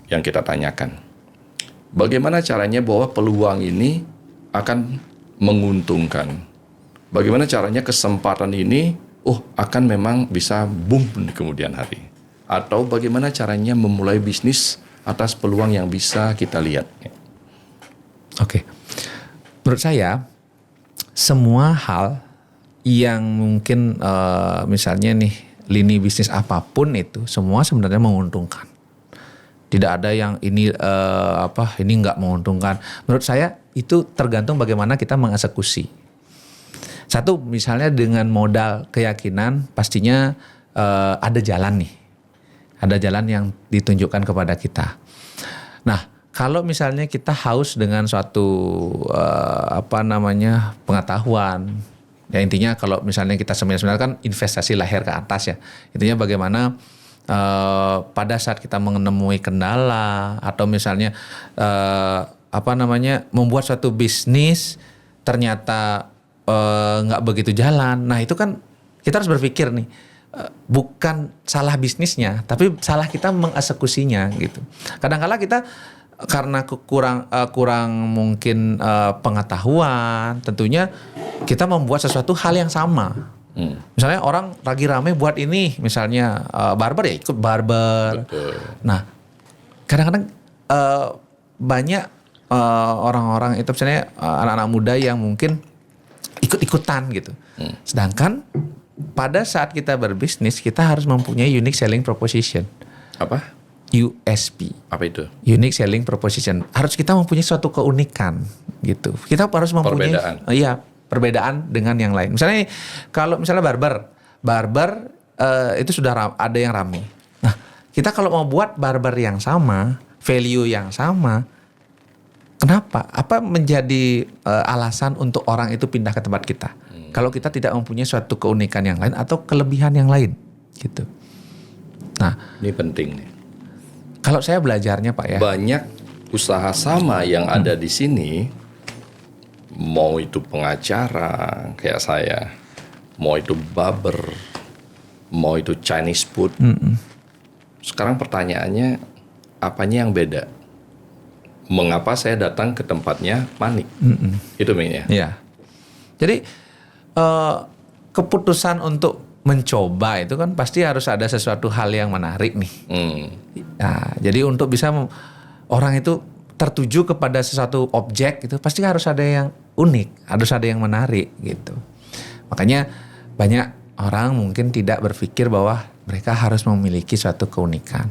S2: yang kita tanyakan. Bagaimana caranya bahwa peluang ini akan menguntungkan? Bagaimana caranya kesempatan ini akan memang bisa boom di kemudian hari? Atau bagaimana caranya memulai bisnis atas peluang yang bisa kita lihat?
S1: Oke. Menurut saya semua hal yang mungkin misalnya nih lini bisnis apapun itu semua sebenarnya menguntungkan. Tidak ada yang ini ini nggak menguntungkan. Menurut saya itu tergantung bagaimana kita mengeksekusi. Satu, misalnya dengan modal keyakinan, pastinya ada jalan nih, ada jalan yang ditunjukkan kepada kita. Nah, kalau misalnya kita haus dengan suatu pengetahuan. Ya intinya kalau misalnya kita sebenarnya kan investasi lahir ke atas ya. Intinya bagaimana pada saat kita menemui kendala atau misalnya membuat suatu bisnis ternyata nggak begitu jalan. Nah itu kan kita harus berpikir nih, bukan salah bisnisnya, tapi salah kita mengeksekusinya gitu. Kadang-kala kita karena kurang mungkin pengetahuan, tentunya kita membuat sesuatu hal yang sama. Misalnya orang lagi rame buat ini, misalnya barber ya ikut barber.
S2: Betul.
S1: Nah, kadang-kadang banyak orang-orang itu misalnya anak-anak muda yang mungkin ikut-ikutan gitu. Sedangkan pada saat kita berbisnis kita harus mempunyai unique selling proposition.
S2: Apa?
S1: USP.
S2: Apa itu?
S1: Unique selling proposition. Harus kita mempunyai suatu keunikan gitu. Kita harus mempunyai perbedaan dengan yang lain. Misalnya kalau misalnya barber itu sudah ada yang ramai. Nah, kita kalau mau buat barber yang sama, value yang sama, kenapa? Apa menjadi alasan untuk orang itu pindah ke tempat kita? Kalau kita tidak mempunyai suatu keunikan yang lain atau kelebihan yang lain, gitu. Nah,
S2: ini penting nih.
S1: Kalau saya belajarnya Pak ya.
S2: Banyak usaha sama yang ada di sini Mau itu pengacara kayak saya, mau itu barber, mau itu Chinese food. Sekarang pertanyaannya, apanya yang beda? Mengapa saya datang ke tempatnya Manik? Itu mainnya.
S1: Iya. Jadi keputusan untuk mencoba itu kan pasti harus ada sesuatu hal yang menarik nih. Nah, jadi untuk bisa orang itu tertuju kepada sesuatu objek itu pasti harus ada yang unik, harus ada yang menarik gitu. Makanya banyak orang mungkin tidak berpikir bahwa mereka harus memiliki suatu keunikan.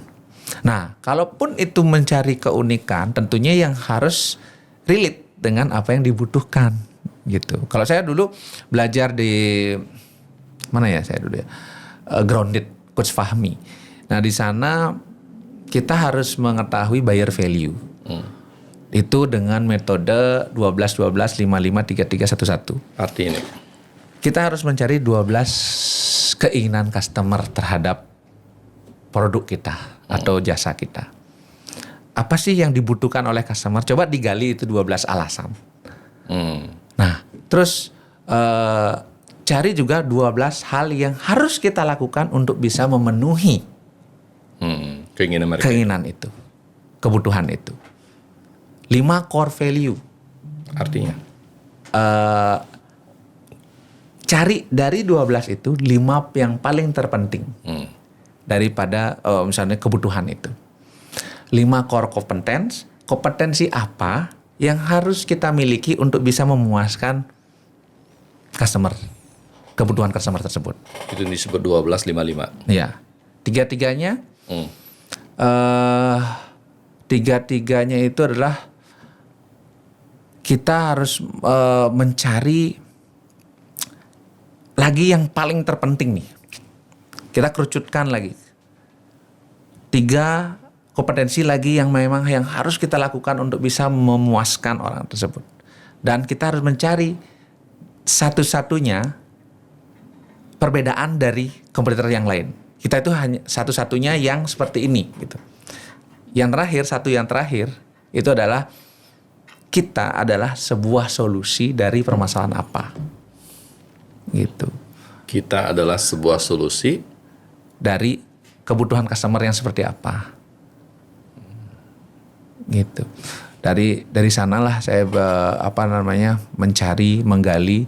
S1: Nah, kalaupun itu mencari keunikan, tentunya yang harus relate dengan apa yang dibutuhkan gitu. Kalau saya dulu belajar di mana ya saya dulu ya, Grounded Coach Fahmi. Nah di sana kita harus mengetahui buyer value. Itu dengan metode 12-12, 55-33-11.
S2: Artinya
S1: Kita harus mencari 12 keinginan customer terhadap produk kita atau jasa kita. Apa sih yang dibutuhkan oleh customer? Coba digali itu 12 alasan. Nah, terus cari juga 12 hal yang harus kita lakukan untuk bisa memenuhi
S2: keinginan mereka.
S1: keinginan itu, kebutuhan itu. 5 core value.
S2: Artinya
S1: Cari dari 12 itu 5 yang paling terpenting daripada misalnya kebutuhan itu. 5 core competence. Kompetensi apa yang harus kita miliki untuk bisa memuaskan customer, kebutuhan customer tersebut.
S2: itu disebut 12-55.
S1: Ya, tiga-tiganya tiga-tiganya itu adalah kita harus mencari lagi yang paling terpenting nih. Kita kerucutkan lagi 3 kompetensi lagi yang memang yang harus kita lakukan untuk bisa memuaskan orang tersebut. Dan kita harus mencari satu-satunya perbedaan dari kompetitor yang lain. Kita itu hanya satu-satunya yang seperti ini gitu. Yang terakhir itu adalah kita adalah sebuah solusi dari permasalahan apa. Gitu.
S2: Kita adalah sebuah solusi
S1: Dari kebutuhan customer yang seperti apa. Gitu. Dari sanalah saya mencari, menggali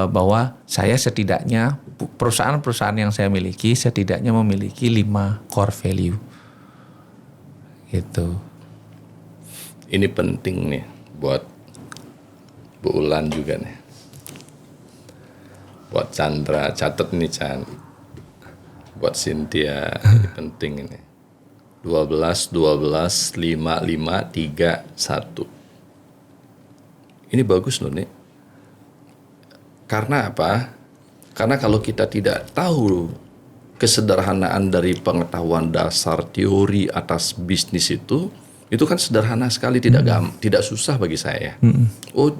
S1: bahwa saya setidaknya perusahaan-perusahaan yang saya miliki setidaknya memiliki 5 core value. Gitu.
S2: ini penting nih buat Bu Ulan juga nih. Buat Chandra, catat nih Chan. Buat Cynthia, ini penting ini. 12, 12, 5, 5, 3, 1. Ini bagus loh nih. Karena apa? Karena kalau kita tidak tahu kesederhanaan dari pengetahuan dasar teori atas bisnis itu kan sederhana sekali, tidak susah bagi saya. Oh,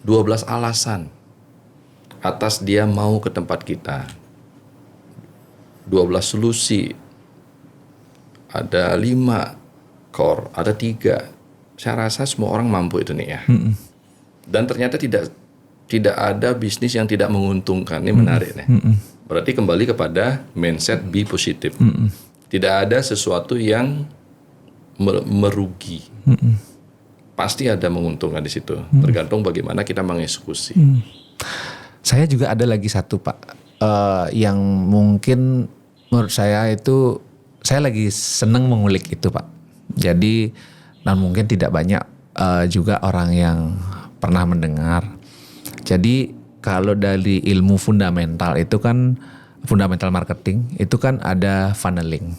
S2: 12 alasan atas dia mau ke tempat kita. 12 solusi. Ada 5 core, ada 3. Saya rasa semua orang mampu itu nih ya. Dan ternyata tidak ada bisnis yang tidak menguntungkan. Ini menarik nih. Berarti kembali kepada mindset be positif. Tidak ada sesuatu yang merugi. Pasti ada menguntungkan di situ. Tergantung bagaimana kita mengeksekusi.
S1: Saya juga ada lagi satu Pak, yang mungkin menurut saya itu saya lagi seneng mengulik itu Pak. Jadi dan mungkin tidak banyak juga orang yang pernah mendengar. Jadi kalau dari ilmu fundamental itu kan fundamental marketing itu kan ada funneling.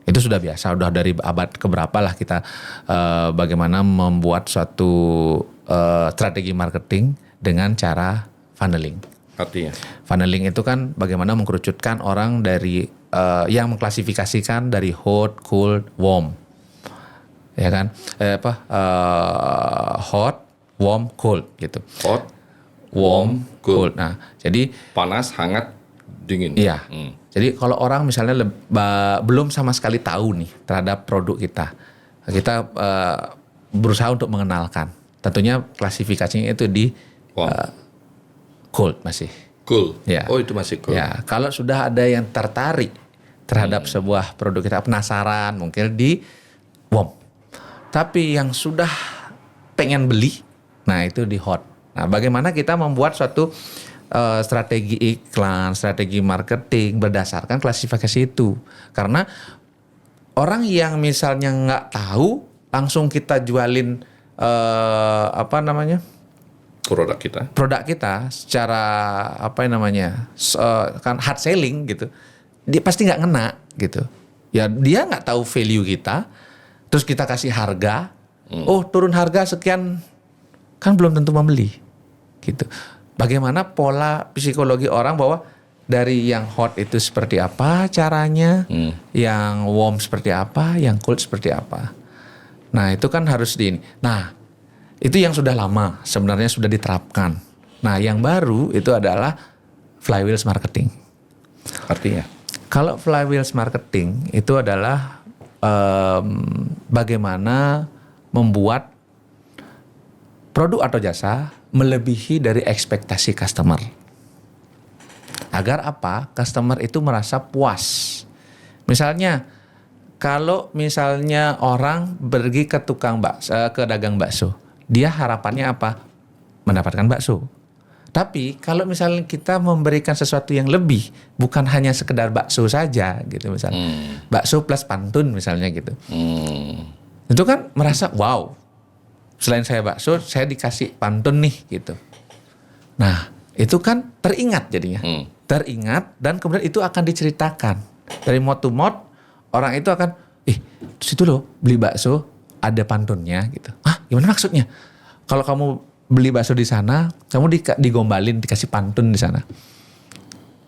S1: Itu sudah biasa, udah dari abad keberapa lah kita bagaimana membuat suatu strategi marketing dengan cara funneling.
S2: Artinya
S1: Funneling itu kan bagaimana mengkerucutkan orang dari yang mengklasifikasikan dari hot, cold, warm, ya kan? Hot, warm, cold gitu.
S2: hot, warm, cold.
S1: Nah, jadi
S2: Panas, hangat, dingin.
S1: iya. Jadi kalau orang misalnya belum sama sekali tahu nih terhadap produk kita berusaha untuk mengenalkan. Tentunya klasifikasinya itu di cold masih.
S2: Cool.
S1: Ya.
S2: Oh, itu masih cool.
S1: Ya, kalau sudah ada yang tertarik terhadap sebuah produk kita, penasaran mungkin di warm. Tapi yang sudah pengen beli, nah itu di hot. Nah, bagaimana kita membuat suatu strategi iklan, strategi marketing berdasarkan klasifikasi itu. Karena orang yang misalnya nggak tahu, langsung kita jualin produk kita secara kan hard selling gitu, dia pasti nggak ngena gitu. Ya dia nggak tahu value kita, terus kita kasih harga, turun harga sekian, kan belum tentu membeli gitu. Bagaimana pola psikologi orang bahwa dari yang hot itu seperti apa caranya, yang warm seperti apa, yang cold seperti apa. Nah itu kan harus Nah itu yang sudah lama sebenarnya sudah diterapkan. Nah yang baru itu adalah flywheels marketing.
S2: Artinya?
S1: Kalau flywheels marketing itu adalah bagaimana membuat produk atau jasa melebihi dari ekspektasi customer. Agar apa? Customer itu merasa puas. Misalnya, kalau misalnya orang pergi ke tukang bakso, ke dagang bakso, dia harapannya apa? Mendapatkan bakso. Tapi kalau misalnya kita memberikan sesuatu yang lebih, bukan hanya sekedar bakso saja gitu misalnya. Bakso plus pantun misalnya gitu. Itu kan merasa wow. Selain saya bakso, saya dikasih pantun nih gitu. Nah, itu kan teringat jadinya. Teringat dan kemudian itu akan diceritakan. Dari mouth to mouth, orang itu akan, situ loh beli bakso ada pantunnya gitu. Gimana maksudnya? Kalau kamu beli bakso di sana, kamu digombalin, dikasih pantun di sana.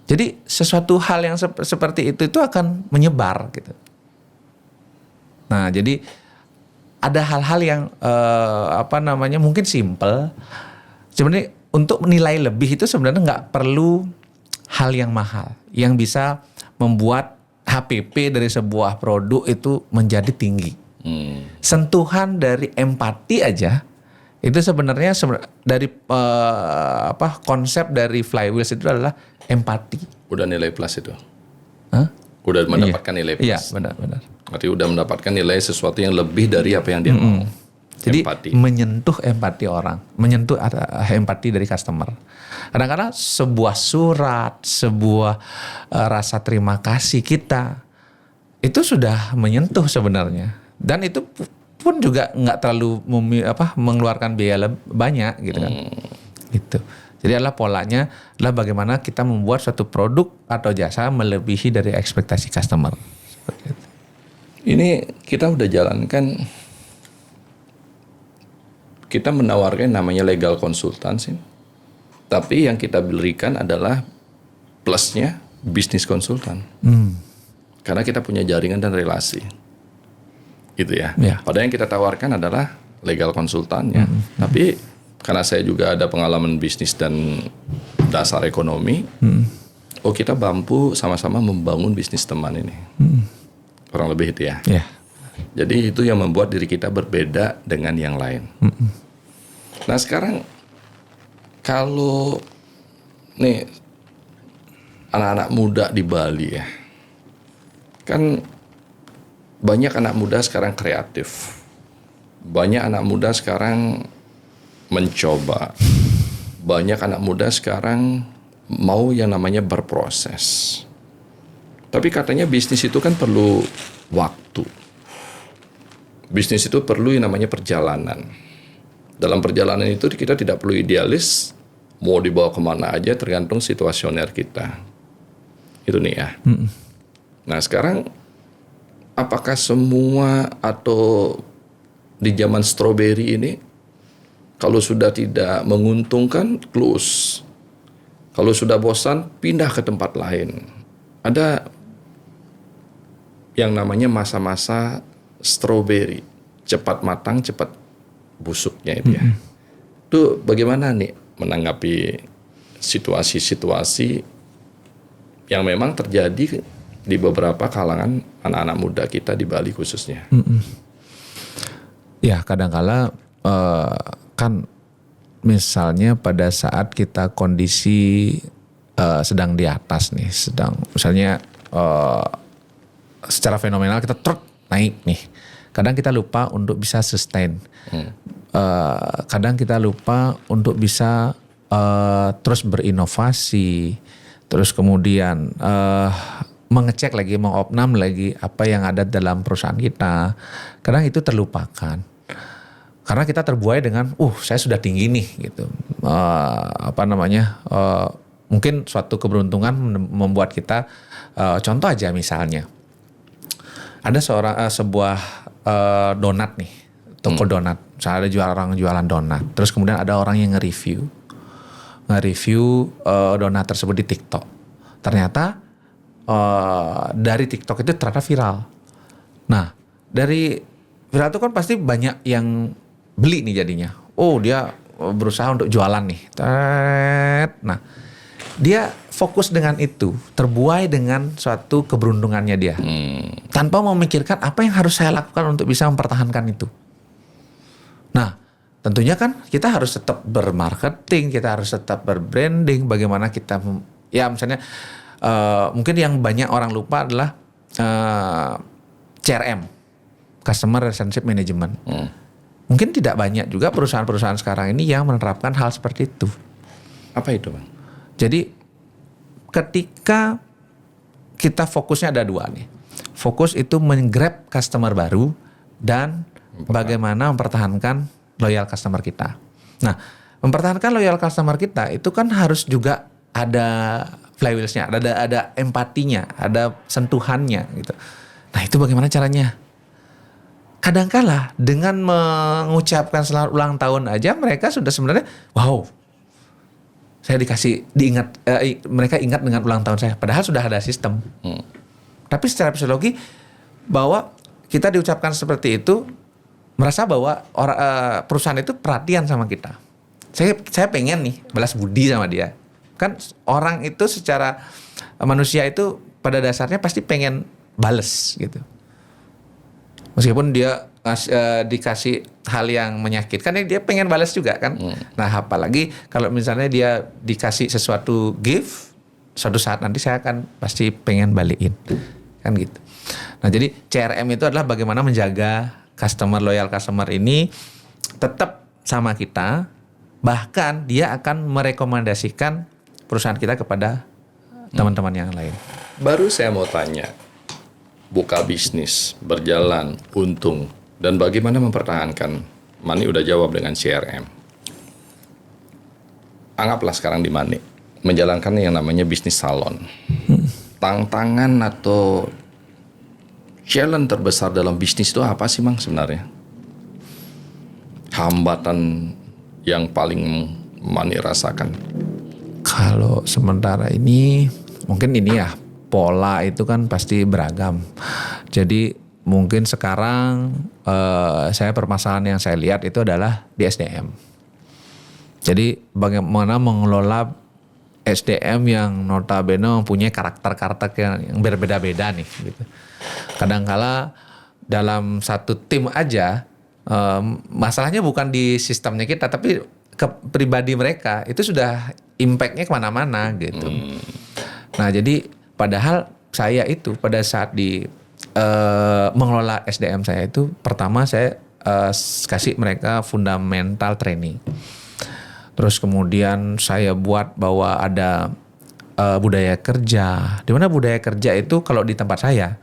S1: Jadi sesuatu hal yang seperti itu akan menyebar gitu. Nah, jadi ada hal-hal yang mungkin simple. Sebenarnya untuk menilai lebih itu sebenarnya nggak perlu hal yang mahal, yang bisa membuat HPP dari sebuah produk itu menjadi tinggi. Sentuhan dari empati aja itu sebenarnya dari konsep dari flywheels itu adalah empati.
S2: Udah nilai plus itu. Udah mendapatkan nilai plus.
S1: Iya, benar.
S2: Berarti udah mendapatkan nilai sesuatu yang lebih dari apa yang dia mau.
S1: Jadi
S2: empati.
S1: menyentuh empati orang, menyentuh empati dari customer. Kadang-kadang sebuah surat, sebuah rasa terima kasih kita itu sudah menyentuh sebenarnya. Dan itu pun juga nggak terlalu mengeluarkan biaya banyak gitu kan. Gitu. Jadi adalah polanya adalah bagaimana kita membuat suatu produk atau jasa melebihi dari ekspektasi customer. Seperti itu.
S2: Ini kita udah jalankan, kita menawarkan namanya legal consultancy. Tapi yang kita berikan adalah plusnya bisnis konsultan. Karena kita punya jaringan dan relasi. Gitu ya. Padahal yang kita tawarkan adalah legal konsultannya. Tapi karena saya juga ada pengalaman bisnis dan dasar ekonomi, kita mampu sama-sama membangun bisnis teman ini. Kurang lebih itu ya. Jadi itu yang membuat diri kita berbeda dengan yang lain. Nah sekarang kalau nih anak-anak muda di Bali ya, kan banyak anak muda sekarang kreatif, banyak anak muda sekarang mencoba, banyak anak muda sekarang mau yang namanya berproses. Tapi katanya bisnis itu kan perlu waktu. Bisnis itu perlu yang namanya perjalanan. Dalam perjalanan itu kita tidak perlu idealis, mau dibawa kemana aja tergantung situasioner kita. Itu nih ya. Nah sekarang apakah semua atau di zaman strawberry ini kalau sudah tidak menguntungkan close, kalau sudah bosan pindah ke tempat lain. Ada yang namanya masa-masa strawberry, cepat matang cepat busuknya itu ya. Itu bagaimana nih menanggapi situasi-situasi yang memang terjadi di beberapa kalangan anak-anak muda kita di Bali khususnya.
S1: Ya kadang-kala kan misalnya pada saat kita kondisi sedang di atas nih, sedang misalnya secara fenomenal kita naik nih. Kadang kita lupa untuk bisa sustain. Kadang kita lupa untuk bisa terus berinovasi, terus kemudian mengecek lagi, mengopnam lagi apa yang ada dalam perusahaan kita. Kadang itu terlupakan. Karena kita terbuai dengan, saya sudah tinggi nih gitu. Mungkin suatu keberuntungan membuat kita, contoh aja misalnya, ada sebuah donat nih, toko donat. Misalnya ada orang jualan donat. Terus kemudian ada orang yang nge-review donat tersebut di TikTok. Ternyata dari TikTok itu ternyata viral. Nah, dari viral itu kan pasti banyak yang beli nih jadinya. Dia berusaha untuk jualan nih. Nah, dia fokus dengan itu, terbuai dengan suatu keberuntungannya dia. Tanpa memikirkan apa yang harus saya lakukan untuk bisa mempertahankan itu. Nah, tentunya kan kita harus tetap bermarketing, kita harus tetap berbranding. Bagaimana kita, misalnya mungkin yang banyak orang lupa adalah CRM, Customer Relationship Management. Mungkin tidak banyak juga perusahaan-perusahaan sekarang ini yang menerapkan hal seperti itu.
S2: Apa itu, Bang?
S1: Jadi ketika kita fokusnya ada dua nih. Fokus itu menggrab customer baru dan bagaimana mempertahankan loyal customer kita. Nah, mempertahankan loyal customer kita itu kan harus juga ada flywheels-nya, ada empatinya, ada sentuhannya gitu. Nah, itu bagaimana caranya? Kadangkala dengan mengucapkan selamat ulang tahun aja mereka sudah sebenarnya saya mereka ingat dengan ulang tahun saya. Padahal sudah ada sistem. Tapi secara psikologi bahwa kita diucapkan seperti itu, merasa bahwa perusahaan itu perhatian sama kita. Saya pengen nih balas budi sama dia. Kan orang itu secara manusia itu pada dasarnya pasti pengen bales gitu. Meskipun dia dikasih hal yang menyakitkan, dia pengen balas juga kan. Nah, apalagi kalau misalnya dia dikasih sesuatu gift, suatu saat nanti saya akan pasti pengen balikin kan gitu. Nah, jadi CRM itu adalah bagaimana menjaga loyal customer ini tetap sama kita, bahkan dia akan merekomendasikan perusahaan kita kepada teman-teman yang lain.
S2: Baru saya mau tanya, buka bisnis, berjalan, untung, dan bagaimana mempertahankan? Mani udah jawab dengan CRM. Anggaplah sekarang di Mani menjalankan yang namanya bisnis salon. Tantangan atau challenge terbesar dalam bisnis itu apa sih, Bang, sebenarnya? Hambatan yang paling Mani rasakan?
S1: Kalau sementara ini, mungkin ini ya, pola itu kan pasti beragam. Jadi mungkin sekarang saya permasalahan yang saya lihat itu adalah di SDM. Jadi bagaimana mengelola SDM yang notabene mempunyai karakter-karakter yang berbeda-beda nih gitu. Kadangkala dalam satu tim aja masalahnya bukan di sistemnya kita, tapi ke pribadi mereka itu sudah impactnya kemana-mana gitu. Nah, jadi padahal saya itu pada saat mengelola SDM saya itu, pertama saya kasih mereka fundamental training. Terus kemudian saya buat bahwa ada budaya kerja. Di mana budaya kerja itu kalau di tempat saya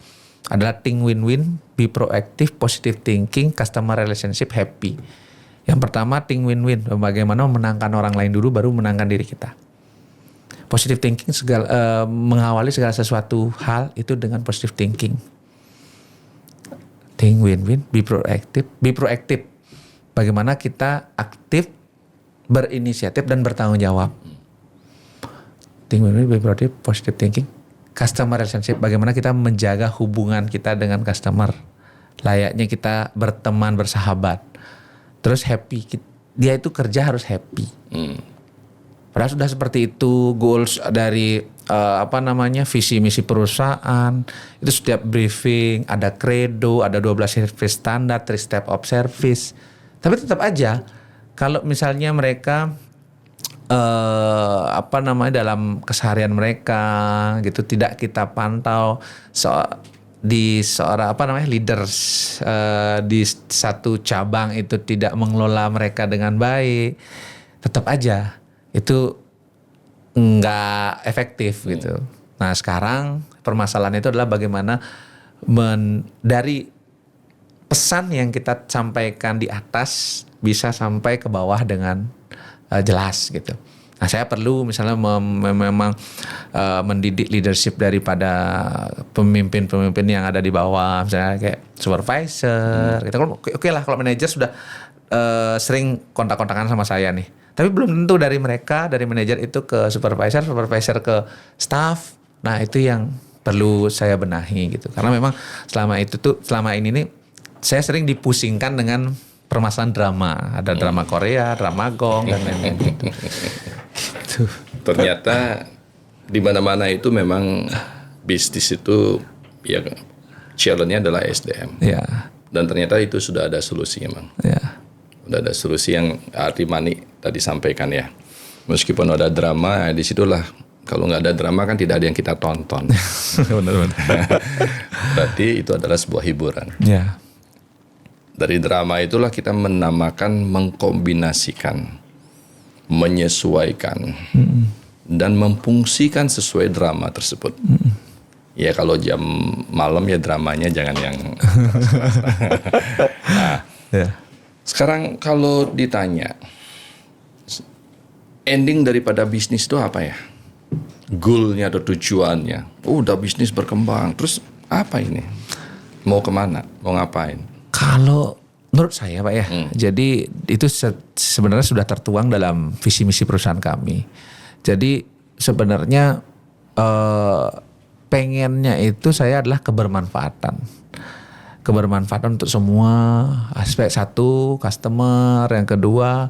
S1: adalah think win-win, be proactive, positive thinking, customer relationship, happy. Yang pertama think win-win, bagaimana memenangkan orang lain dulu baru menangkan diri kita. Positive thinking mengawali segala sesuatu hal itu dengan positive thinking. Think win-win, be proactive. Be proactive. Bagaimana kita aktif, berinisiatif dan bertanggung jawab. Think win-win, be proactive, positive thinking. Customer relationship, bagaimana kita menjaga hubungan kita dengan customer. Layaknya kita berteman, bersahabat. Terus happy. Dia itu kerja harus happy. Padahal sudah seperti itu goals dari visi misi perusahaan. Itu setiap briefing ada credo, ada 12 service standar, 3 step of service. Tapi tetap aja kalau misalnya mereka dalam keseharian mereka gitu tidak kita pantau di seorang leaders di satu cabang itu tidak mengelola mereka dengan baik, tetap aja itu nggak efektif gitu. Nah sekarang permasalahan itu adalah bagaimana dari pesan yang kita sampaikan di atas bisa sampai ke bawah dengan jelas gitu. Nah saya perlu misalnya memang mendidik leadership daripada pemimpin-pemimpin yang ada di bawah, misalnya kayak supervisor. Gitu. Oke lah kalau manajer sudah sering kontak-kontakan sama saya nih. Tapi belum tentu dari mereka, dari manajer itu ke supervisor ke staff. Nah itu yang perlu saya benahi gitu. Karena memang selama ini nih saya sering dipusingkan dengan permasalahan drama. Ada drama Korea, drama Gong dan lain-lain gitu.
S2: Ternyata di mana-mana itu memang bisnis itu ya challenge-nya adalah SDM.
S1: Ya.
S2: Dan ternyata itu sudah ada solusinya, Bang.
S1: Ya.
S2: Udah ada solusi yang Arti Mani tadi sampaikan ya. Meskipun ada drama, disitulah kalau nggak ada drama kan tidak ada yang kita tonton.
S1: Benar-benar.
S2: Berarti itu adalah sebuah hiburan.
S1: Ya.
S2: Dari drama itulah kita menamakan, mengkombinasikan, menyesuaikan, dan memfungsikan sesuai drama tersebut. Ya kalau jam malam ya dramanya jangan yang. Nah,
S1: Ya.
S2: sekarang kalau ditanya ending daripada bisnis itu apa ya? Goalnya atau tujuannya? Udah bisnis berkembang, terus apa ini? Mau kemana? Mau ngapain?
S1: Kalau menurut saya Pak ya, jadi itu sebenarnya sudah tertuang dalam visi misi perusahaan kami. Jadi sebenarnya pengennya itu saya adalah kebermanfaatan untuk semua aspek. Satu customer, yang kedua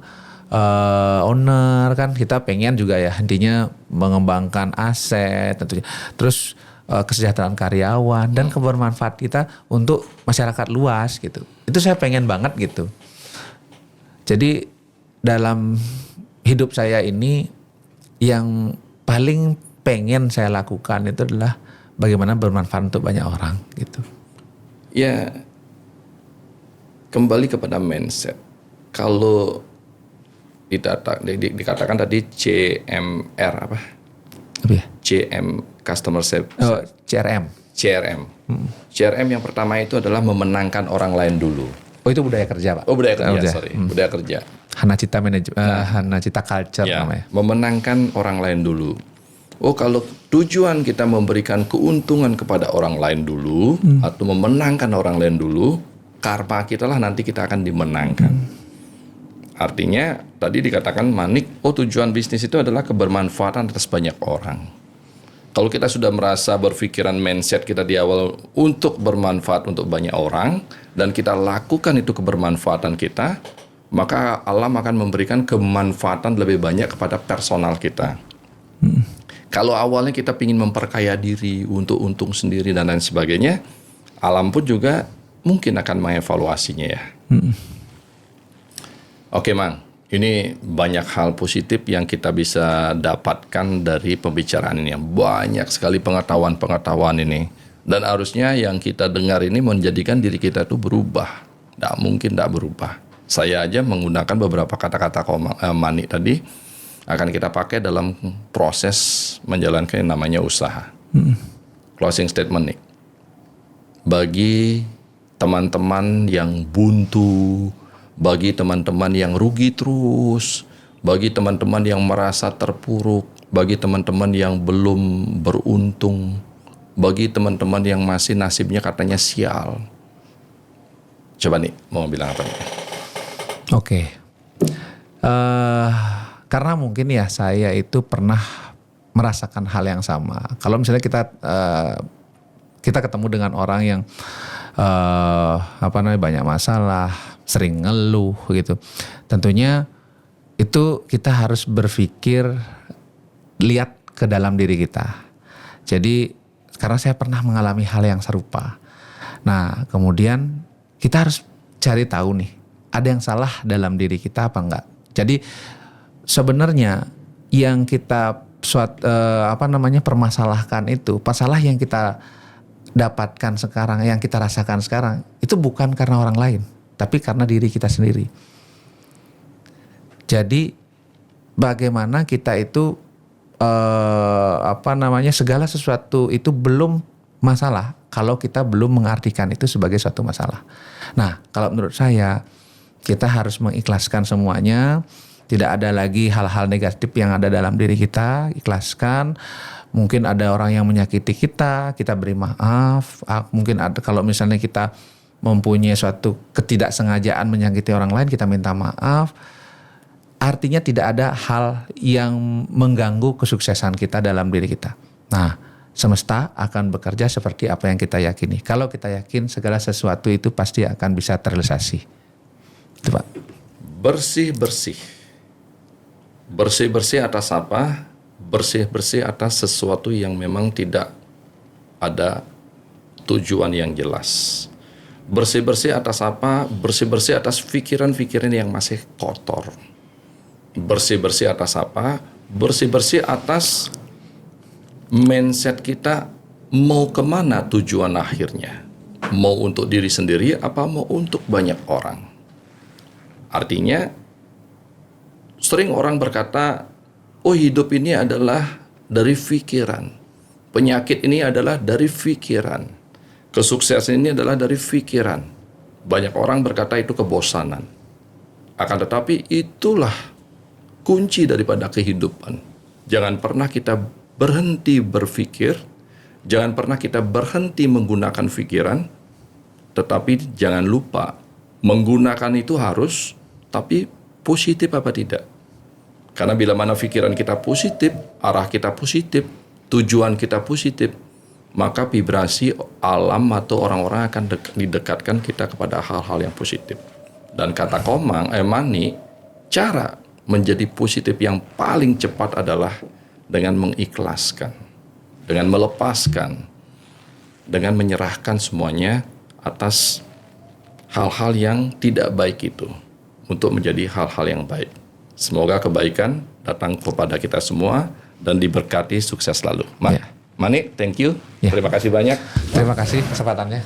S1: owner, kan kita pengen juga ya intinya mengembangkan aset tentunya. Terus kesejahteraan karyawan dan kebermanfaat kita untuk masyarakat luas gitu. Itu saya pengen banget gitu. Jadi dalam hidup saya ini yang paling pengen saya lakukan itu adalah bagaimana bermanfaat untuk banyak orang gitu.
S2: Ya, kembali kepada mindset. Kalau dikatakan tadi CMR apa?
S1: Apa ya?
S2: CM Customer Service.
S1: Oh, CRM.
S2: CRM yang pertama itu adalah memenangkan orang lain dulu.
S1: Oh itu budaya kerja Pak.
S2: Oh budaya kerja, sorry. Budaya kerja.
S1: Hanacita Hanacita culture
S2: Ya,
S1: namanya.
S2: memenangkan orang lain dulu. Oh kalau tujuan kita memberikan keuntungan kepada orang lain dulu atau memenangkan orang lain dulu, karma kita lah nanti kita akan dimenangkan. Artinya tadi dikatakan Manik, tujuan bisnis itu adalah kebermanfaatan atas banyak orang. Kalau kita sudah merasa berpikiran mindset kita di awal untuk bermanfaat untuk banyak orang dan kita lakukan itu kebermanfaatan kita, maka alam akan memberikan kemanfaatan lebih banyak kepada personal kita. Kalau awalnya kita ingin memperkaya diri untuk untung sendiri dan lain sebagainya, alam pun juga mungkin akan mengevaluasinya ya. Oke Mang, ini banyak hal positif yang kita bisa dapatkan dari pembicaraan ini. Banyak sekali pengetahuan-pengetahuan ini. Dan harusnya yang kita dengar ini menjadikan diri kita itu berubah. Tidak mungkin tidak berubah. Saya aja menggunakan beberapa kata-kata Manik tadi akan kita pakai dalam proses menjalankan yang namanya usaha. Closing statement nih. Bagi teman-teman yang buntu, bagi teman-teman yang rugi terus, bagi teman-teman yang merasa terpuruk, bagi teman-teman yang belum beruntung, bagi teman-teman yang masih nasibnya katanya sial. Coba nih, mau bilang apa nih?
S1: Oke. Karena mungkin ya saya itu pernah merasakan hal yang sama. Kalau misalnya kita ketemu dengan orang yang banyak masalah, sering ngeluh gitu. Tentunya itu kita harus berpikir, lihat ke dalam diri kita. Jadi karena saya pernah mengalami hal yang serupa. Nah kemudian kita harus cari tahu nih, ada yang salah dalam diri kita apa enggak. Jadi sebenarnya yang kita permasalahkan itu, masalah yang kita dapatkan sekarang, yang kita rasakan sekarang, itu bukan karena orang lain, tapi karena diri kita sendiri. Jadi bagaimana kita itu segala sesuatu itu belum masalah kalau kita belum mengartikan itu sebagai suatu masalah. Nah, kalau menurut saya kita harus mengikhlaskan semuanya. Tidak ada lagi hal-hal negatif yang ada dalam diri kita, ikhlaskan. Mungkin ada orang yang menyakiti kita beri maaf. Mungkin ada, kalau misalnya kita mempunyai suatu ketidaksengajaan menyakiti orang lain, kita minta maaf. Artinya tidak ada hal yang mengganggu kesuksesan kita dalam diri kita. Nah, semesta akan bekerja seperti apa yang kita yakini. Kalau kita yakin segala sesuatu itu pasti akan bisa terrealisasi. Itu Pak.
S2: Bersih-bersih. Bersih-bersih atas apa? Bersih-bersih atas sesuatu yang memang tidak ada tujuan yang jelas. Bersih-bersih atas apa? Bersih-bersih atas pikiran-pikiran yang masih kotor. Bersih-bersih atas apa? Bersih-bersih atas mindset kita mau kemana tujuan akhirnya. Mau untuk diri sendiri apa mau untuk banyak orang. Artinya sering orang berkata, oh hidup ini adalah dari pikiran. Penyakit ini adalah dari pikiran. Kesuksesan ini adalah dari pikiran. Banyak orang berkata itu kebosanan. Akan tetapi itulah kunci daripada kehidupan. Jangan pernah kita berhenti berpikir. Jangan pernah kita berhenti menggunakan pikiran. Tetapi jangan lupa, menggunakan itu harus, tapi positif apa tidak? Karena bila mana pikiran kita positif, arah kita positif, tujuan kita positif, maka vibrasi alam atau orang-orang akan didekatkan kita kepada hal-hal yang positif. Dan kata Mani, cara menjadi positif yang paling cepat adalah dengan mengikhlaskan, dengan melepaskan, dengan menyerahkan semuanya atas hal-hal yang tidak baik itu untuk menjadi hal-hal yang baik. Semoga kebaikan datang kepada kita semua dan diberkati sukses selalu. Mani, thank you. Terima kasih banyak.
S1: Terima kasih kesempatannya.